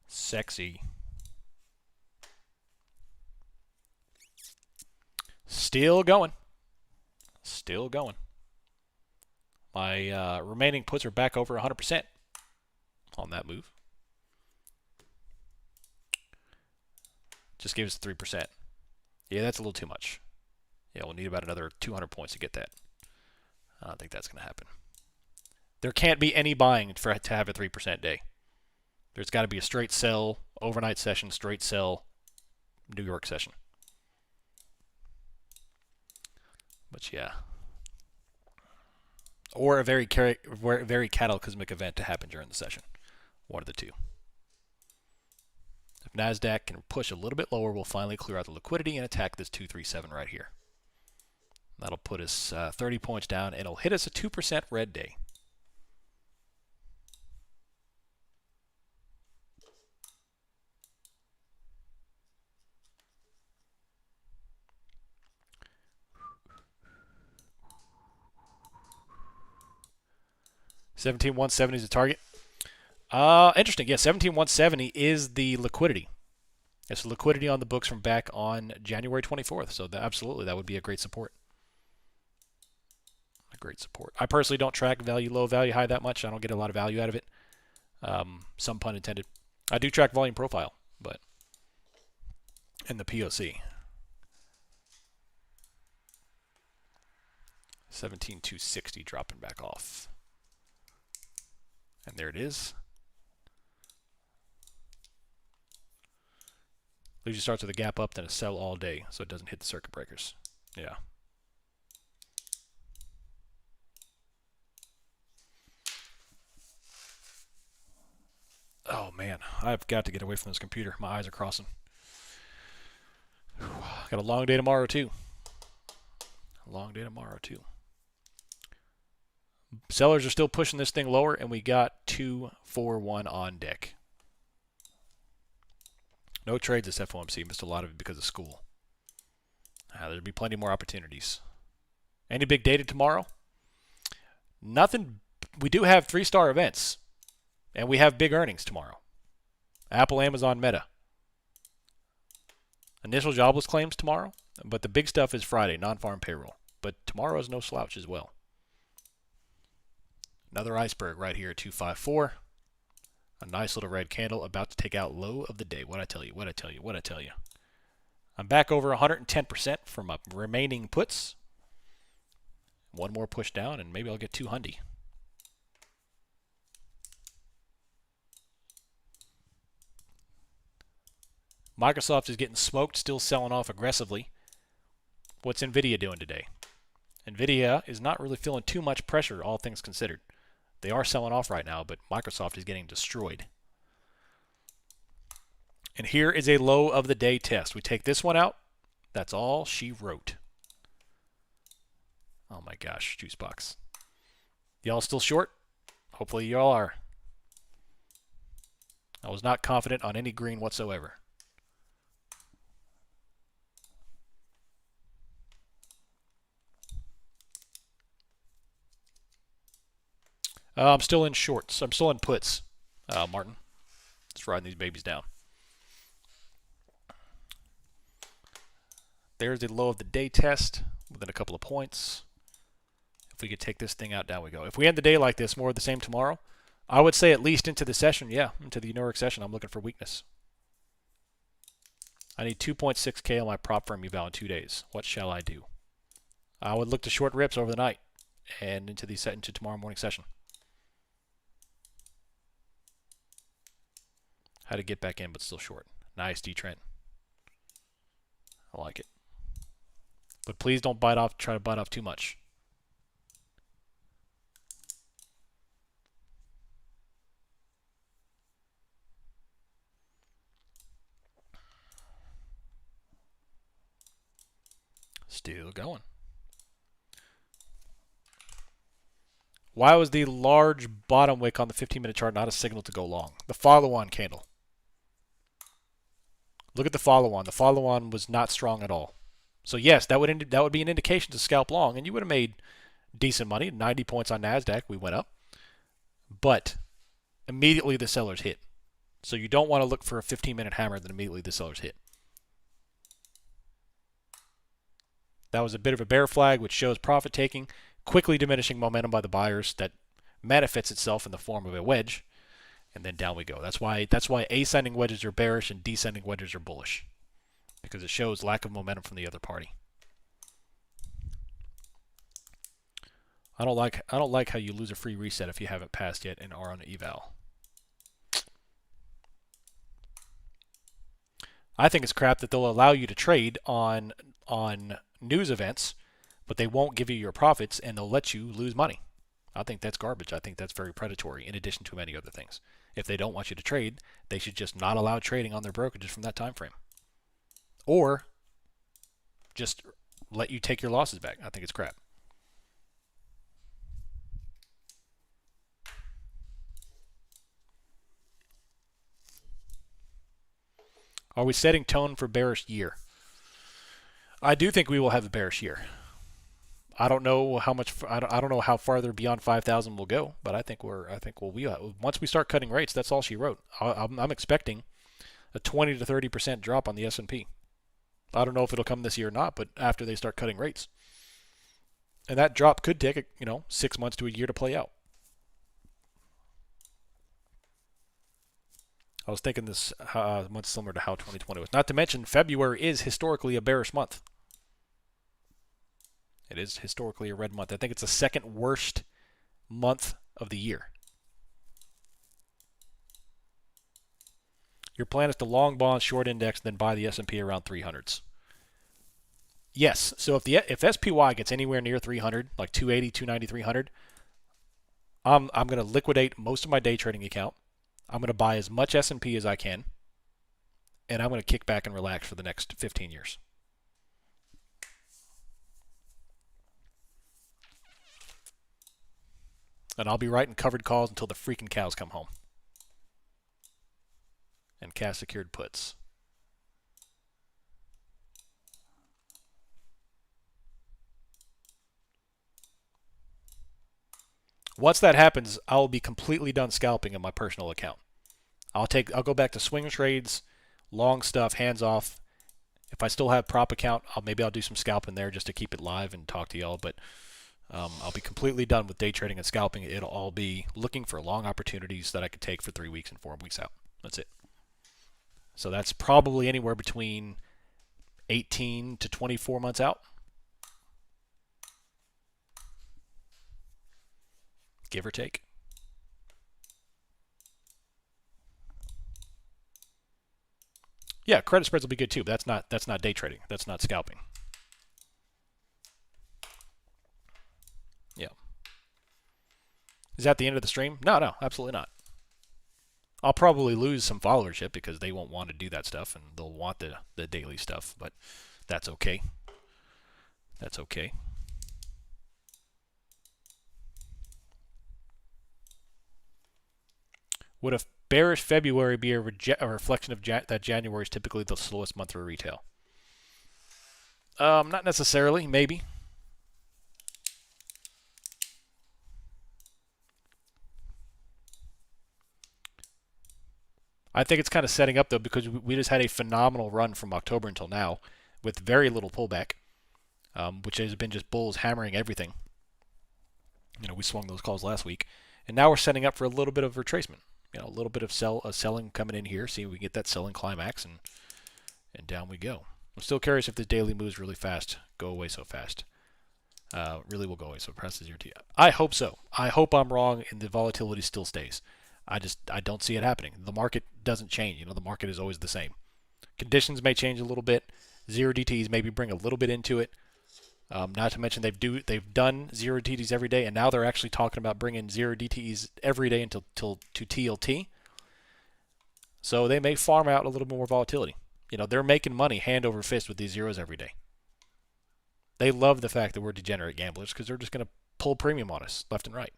Sexy. Still going. Still going. My remaining puts are back over 100% on that move. Just gave us 3%. Yeah, that's a little too much. Yeah, we'll need about another 200 points to get that. I don't think that's going to happen. There can't be any buying to have a 3% day. There's got to be a straight sell, overnight session, straight sell, New York session. But yeah. Or a very cataclysmic event to happen during the session. One of the two. If NASDAQ can push a little bit lower, we'll finally clear out the liquidity and attack this 237 right here. That'll put us 30 points down, and it'll hit us a 2% red day. $17,170 is the target. Interesting. Yeah, $17,170 is the liquidity. It's the liquidity on the books from back on January 24th. So absolutely, that would be a great support. A great support. I personally don't track value low, value high that much. I don't get a lot of value out of it. Some pun intended. I do track volume profile, but in the POC. 17,260 dropping back off. And there it is. Usually starts with a gap up, then a sell all day, so it doesn't hit the circuit breakers. Yeah. Oh man, I've got to get away from this computer. My eyes are crossing. Got a long day tomorrow too. A long day tomorrow too. Sellers are still pushing this thing lower, and we got 241 on deck. No trades this FOMC. Missed a lot of it because of school. There'll be plenty more opportunities. Any big data tomorrow? Nothing. We do have 3-star events, and we have big earnings tomorrow. Apple, Amazon, Meta. Initial jobless claims tomorrow, but the big stuff is Friday, non-farm payroll. But tomorrow is no slouch as well. Another iceberg right here at 254. A nice little red candle about to take out low of the day. What'd I tell you? What'd I tell you? What'd I tell you? I'm back over 110% for my remaining puts. One more push down, and maybe I'll get 200. Microsoft is getting smoked, still selling off aggressively. What's NVIDIA doing today? NVIDIA is not really feeling too much pressure, all things considered. They are selling off right now, but Microsoft is getting destroyed. And here is a low of the day test. We take this one out. That's all she wrote. Oh my gosh, juice box. Y'all still short? Hopefully y'all are. I was not confident on any green whatsoever. I'm still in shorts. I'm still in puts, Martin. Just riding these babies down. There's the low of the day test within a couple of points. If we could take this thing out, down we go. If we end the day like this, more of the same tomorrow, I would say at least into the session, yeah, into the New York session, I'm looking for weakness. I need 2.6K on my prop firm eval in 2 days. What shall I do? I would look to short rips over the night and into tomorrow morning session. How to get back in, but still short. Nice D-trend. I like it. But please don't bite off. Try to bite off too much. Still going. Why was the large bottom wick on the 15-minute chart not a signal to go long? The follow-on candle. Look at the follow-on. The follow-on was not strong at all. So yes, that would be an indication to scalp long, and you would have made decent money. 90 points on NASDAQ. We went up. But immediately the sellers hit. So you don't want to look for a 15-minute hammer, then immediately the sellers hit. That was a bit of a bear flag, which shows profit taking, quickly diminishing momentum by the buyers that manifests itself in the form of a wedge, and then down we go. That's why ascending wedges are bearish and descending wedges are bullish, because it shows lack of momentum from the other party. I don't like how you lose a free reset if you haven't passed yet and are on eval. I think it's crap that they'll allow you to trade on news events, but they won't give you your profits and they'll let you lose money. I think that's garbage. I think that's very predatory, in addition to many other things. If they don't want you to trade, they should just not allow trading on their brokerages from that time frame. Or just let you take your losses back. I think it's crap. Are we setting tone for bearish year? I do think we will have a bearish year. I don't know how much. I don't know how farther beyond 5,000 we'll go, but I think once we start cutting rates, that's all she wrote. I'm expecting a 20 to 30% drop on the S&P. I don't know if it'll come this year or not, but after they start cutting rates, and that drop could take 6 months to a year to play out. I was thinking this month similar to how 2020 was. Not to mention, February is historically a bearish month. It is historically a red month. I think it's the second worst month of the year. Your plan is to long bonds, short index, then buy the S&P around 300s. Yes. So if SPY gets anywhere near 300, like 280, 290, 300, I'm going to liquidate most of my day trading account. I'm going to buy as much S&P as I can, and I'm going to kick back and relax for the next 15 years. And I'll be writing covered calls until the freaking cows come home. And cash secured puts. Once that happens, I'll be completely done scalping in my personal account. I'll go back to swing trades, long stuff, hands off. If I still have prop account, maybe I'll do some scalping there just to keep it live and talk to y'all. But I'll be completely done with day trading and scalping. It'll all be looking for long opportunities that I could take for 3 weeks and 4 weeks out. That's it. So that's probably anywhere between 18 to 24 months out. Give or take. Yeah, credit spreads will be good too, but that's not day trading. That's not scalping. Yeah. Is that the end of the stream? No, absolutely not. I'll probably lose some followership because they won't want to do that stuff and they'll want the daily stuff, but that's okay. That's okay. Would a bearish February be a reflection of that January is typically the slowest month for retail? Not necessarily, maybe. I think it's kind of setting up, though, because we just had a phenomenal run from October until now with very little pullback, which has been just bulls hammering everything. We swung those calls last week, and now we're setting up for a little bit of retracement. A little bit of selling coming in here. See if we can get that selling climax, and down we go. I'm still curious if this daily moves really fast. Go away so fast. Really will go away so fast as your T. I hope so. I hope I'm wrong and the volatility still stays. I don't see it happening. The market doesn't change. The market is always the same. Conditions may change a little bit. Zero DTs maybe bring a little bit into it. Not to mention they've done zero DTs every day, and now they're actually talking about bringing zero DTs every day until to TLT. So they may farm out a little more volatility. They're making money hand over fist with these zeros every day. They love the fact that we're degenerate gamblers because they're just going to pull premium on us left and right.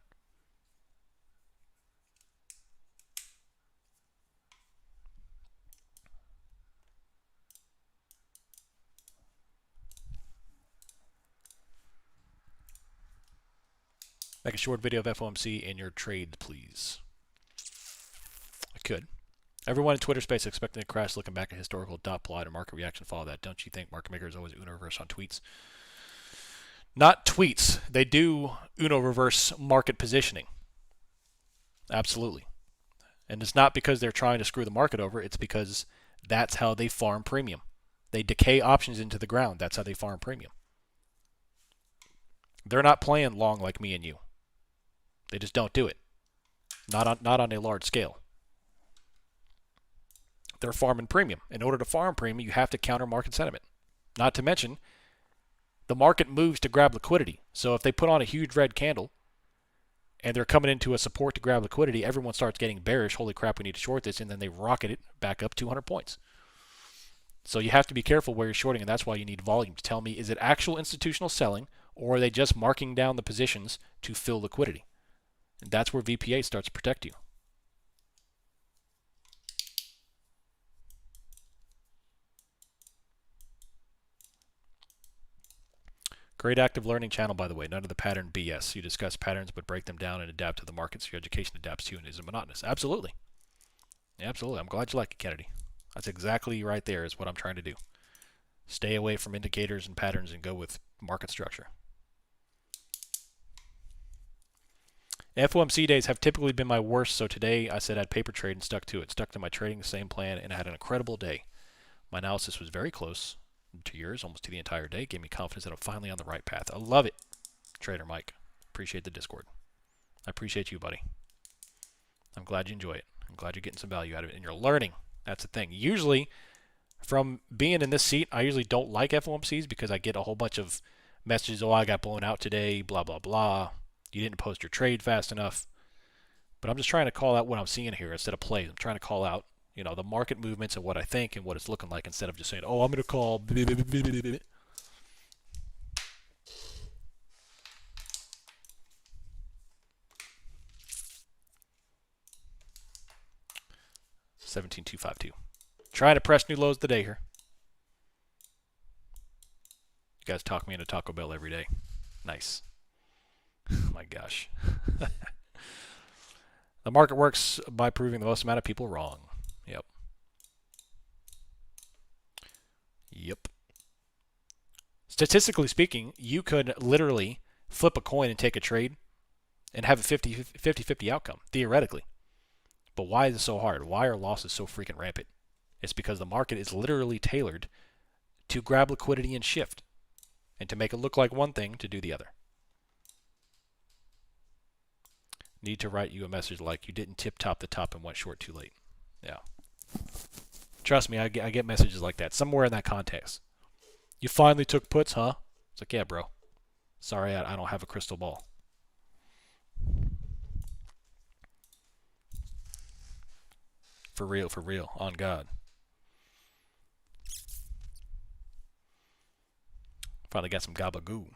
Make a short video of FOMC in your trade, please. I could. Everyone in Twitter space expecting a crash looking back at historical dot plot or market reaction follow that. Don't you think market makers always universe on tweets? Not tweets. They do Uno reverse market positioning. Absolutely. And it's not because they're trying to screw the market over. It's because that's how they farm premium. They decay options into the ground. That's how they farm premium. They're not playing long like me and you. They just don't do it. Not on a large scale. They're farming premium. In order to farm premium, you have to counter market sentiment. Not to mention, the market moves to grab liquidity. So if they put on a huge red candle and they're coming into a support to grab liquidity, everyone starts getting bearish. Holy crap, we need to short this. And then they rocket it back up 200 points. So you have to be careful where you're shorting, and that's why you need volume to tell me, is it actual institutional selling, or are they just marking down the positions to fill liquidity? And that's where VPA starts to protect you. Great active learning channel, by the way. None of the pattern BS. You discuss patterns, but break them down and adapt to the markets your education adapts to and isn't monotonous. Absolutely. Yeah, absolutely. I'm glad you like it, Kennedy. That's exactly right there is what I'm trying to do. Stay away from indicators and patterns and go with market structure. FOMC days have typically been my worst, so today I said I'd paper trade and stuck to it. Stuck to my trading, the same plan, and I had an incredible day. My analysis was very close to yours, almost to the entire day. Gave me confidence that I'm finally on the right path. I love it, Trader Mike. Appreciate the Discord. I appreciate you, buddy. I'm glad you enjoy it. I'm glad you're getting some value out of it, and you're learning. That's the thing. Usually, from being in this seat, I usually don't like FOMCs because I get a whole bunch of messages. Oh, I got blown out today, blah, blah, blah. You didn't post your trade fast enough. But I'm just trying to call out what I'm seeing here instead of plays. I'm trying to call out, the market movements and what I think and what it's looking like instead of just saying, oh, I'm going to call. 17,252. Trying to press new lows today here. You guys talk me into Taco Bell every day. Nice. Oh my gosh. The market works by proving the most amount of people wrong. Yep. Yep. Statistically speaking, you could literally flip a coin and take a trade and have a 50-50 outcome, theoretically. But why is it so hard? Why are losses so freaking rampant? It's because the market is literally tailored to grab liquidity and shift, and to make it look like one thing to do the other. Need to write you a message like you didn't tip-top the top and went short too late. Yeah. Trust me, I get messages like that somewhere in that context. You finally took puts, huh? It's like, yeah, bro. Sorry, I don't have a crystal ball. For real, on God. Finally got some gabagoo.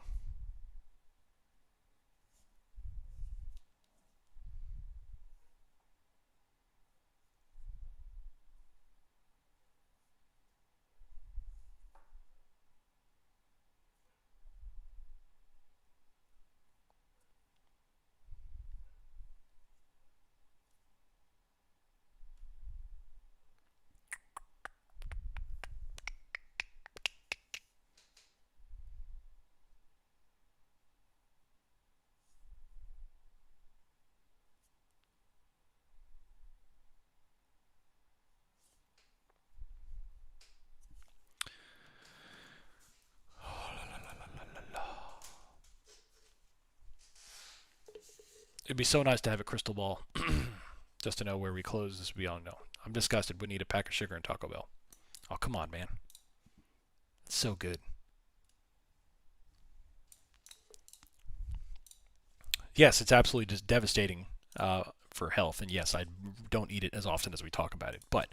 It'd be so nice to have a crystal ball, just to know where we close this. We don't know. I'm disgusted. We need a pack of sugar and Taco Bell. Oh, come on, man. It's so good. Yes, it's absolutely just devastating for health. And yes, I don't eat it as often as we talk about it. But,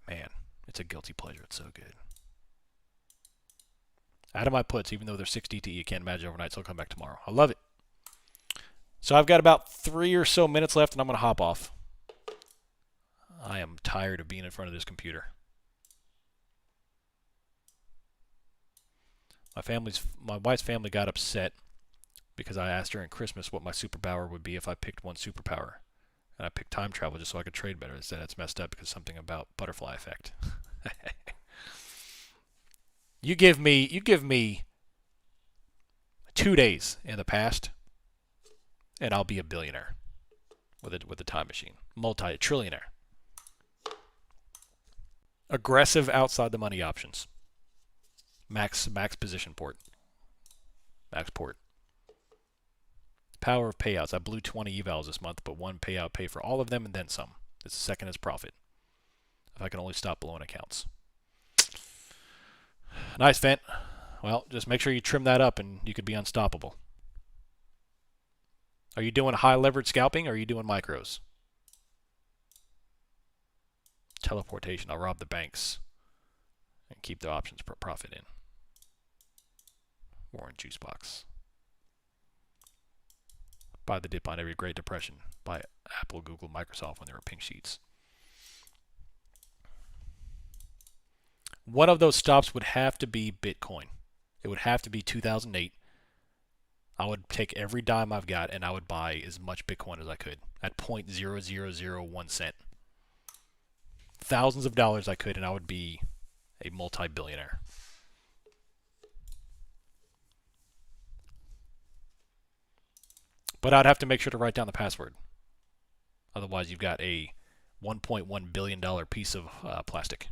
man, it's a guilty pleasure. It's so good. Out of my puts, even though they're 6 DTE, you can't imagine overnight, so I'll come back tomorrow. I love it. So I've got about 3 or so minutes left, and I'm going to hop off. I am tired of being in front of this computer. My wife's family got upset because I asked her in Christmas what my superpower would be if I picked one superpower. And I picked time travel just so I could trade better. They said that's messed up because something about butterfly effect. You give me 2 days in the past, and I'll be a billionaire with a time machine. Multi-trillionaire. Aggressive outside the money options. Max position port. Max port. Power of payouts. I blew 20 evals this month, but one payout pay for all of them and then some. It's the second is profit. If I can only stop blowing accounts. Nice, Vent. Well, just make sure you trim that up and you could be unstoppable. Are you doing high leverage scalping or are you doing micros? Teleportation. I'll rob the banks and keep the options profit in. Warren Juice Box. Buy the dip on every Great Depression. Buy Apple, Google, Microsoft when they were pink sheets. One of those stops would have to be Bitcoin. It would have to be 2008. I would take every dime I've got and I would buy as much Bitcoin as I could at 0.0001 cent. Thousands of dollars I could and I would be a multi-billionaire. But I'd have to make sure to write down the password. Otherwise, you've got a $1.1 billion piece of plastic.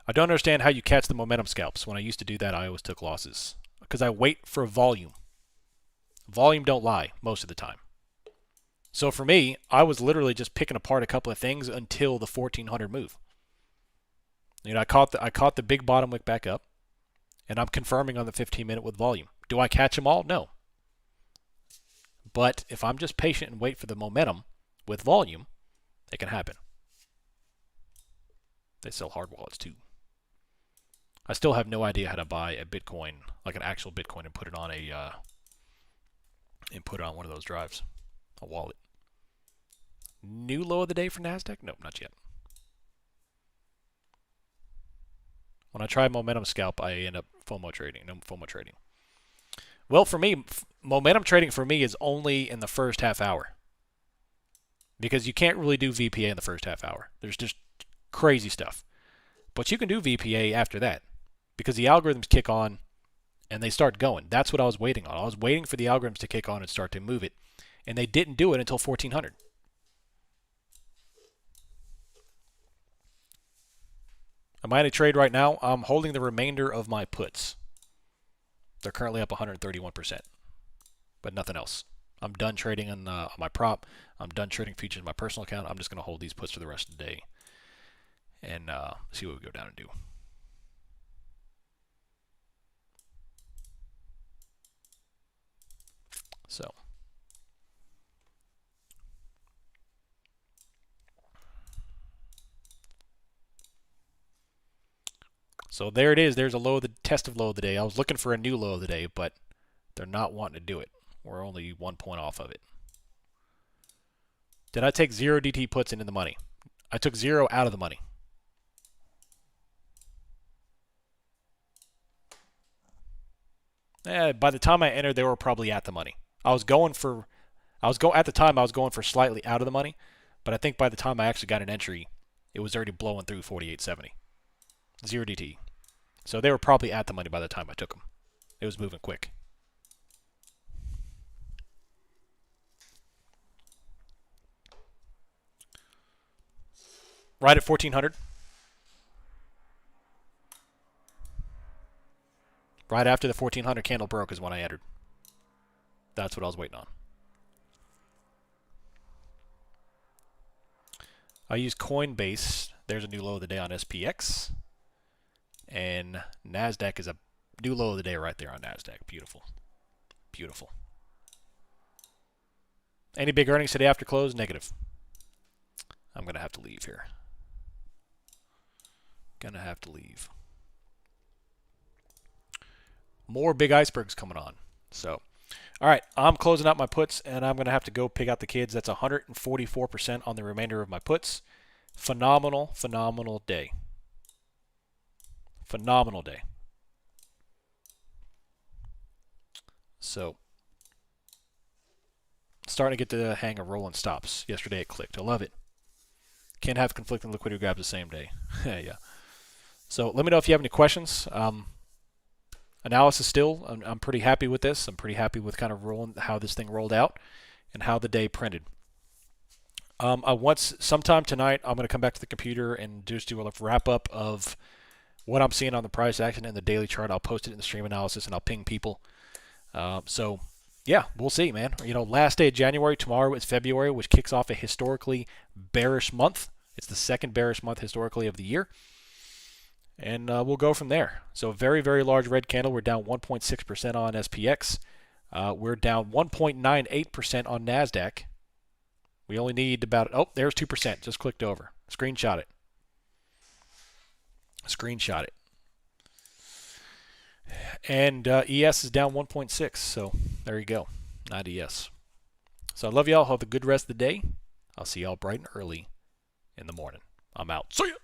I don't understand how you catch the momentum scalps. When I used to do that, I always took losses. Because I wait for volume. Volume don't lie most of the time. So for me, I was literally just picking apart a couple of things until the 1400 move. You know, I caught the big bottom wick back up, and I'm confirming on the 15-minute with volume. Do I catch them all? No. But if I'm just patient and wait for the momentum with volume, it can happen. They sell hard wallets too. I still have no idea how to buy a Bitcoin, like an actual Bitcoin, and put it on one of those drives, a wallet. New low of the day for NASDAQ? Nope, not yet. When I try momentum scalp, I end up FOMO trading. No FOMO trading. Well, for me, momentum trading for me is only in the first half hour. Because you can't really do VPA in the first half hour. There's just crazy stuff. But you can do VPA after that. Because the algorithms kick on and they start going. That's what I was waiting on. I was waiting for the algorithms to kick on and start to move it. And they didn't do it until 1400. Am I in a trade right now? I'm holding the remainder of my puts. They're currently up 131%. But nothing else. I'm done trading on my prop. I'm done trading futures in my personal account. I'm just going to hold these puts for the rest of the day. And see what we go down and do. So there it is. There's a low of the test of low of the day. I was looking for a new low of the day, but they're not wanting to do it. We're only 1 point off of it. Did I take 0 DT puts into the money? I took 0 out of the money. By the time I entered, they were probably at the money. At the time I was going for slightly out of the money, but I think by the time I actually got an entry, it was already blowing through 48.70. 0 DT. So they were probably at the money by the time I took them. It was moving quick. Right at 1400. Right after the 1400 candle broke is when I entered. That's what I was waiting on. I use Coinbase. There's a new low of the day on SPX. And NASDAQ is a new low of the day right there on NASDAQ. Beautiful. Beautiful. Any big earnings today after close? Negative. I'm going to have to leave here. Gonna have to leave. More big icebergs coming on. So, all right, I'm closing out my puts, and I'm going to have to go pick out the kids. That's 144% on the remainder of my puts. Phenomenal, phenomenal day. Phenomenal day. So starting to get the hang of rolling stops. Yesterday it clicked. I love it. Can't have conflicting liquidity grabs the same day. Yeah. So let me know if you have any questions. Analysis still, I'm pretty happy with this. I'm pretty happy with kind of how this thing rolled out and how the day printed. Sometime tonight, I'm going to come back to the computer and just do a wrap up of what I'm seeing on the price action and the daily chart. I'll post it in the stream analysis and I'll ping people. So yeah, we'll see, man. Last day of January, tomorrow is February, which kicks off a historically bearish month. It's the second bearish month historically of the year. And we'll go from there. So very, very large red candle. We're down 1.6% on SPX. We're down 1.98% on NASDAQ. We only need about, there's 2%. Just clicked over. Screenshot it. Screenshot it. And ES is down 1.6. So there you go. Not ES. So I love y'all. Have a good rest of the day. I'll see y'all bright and early in the morning. I'm out. See ya.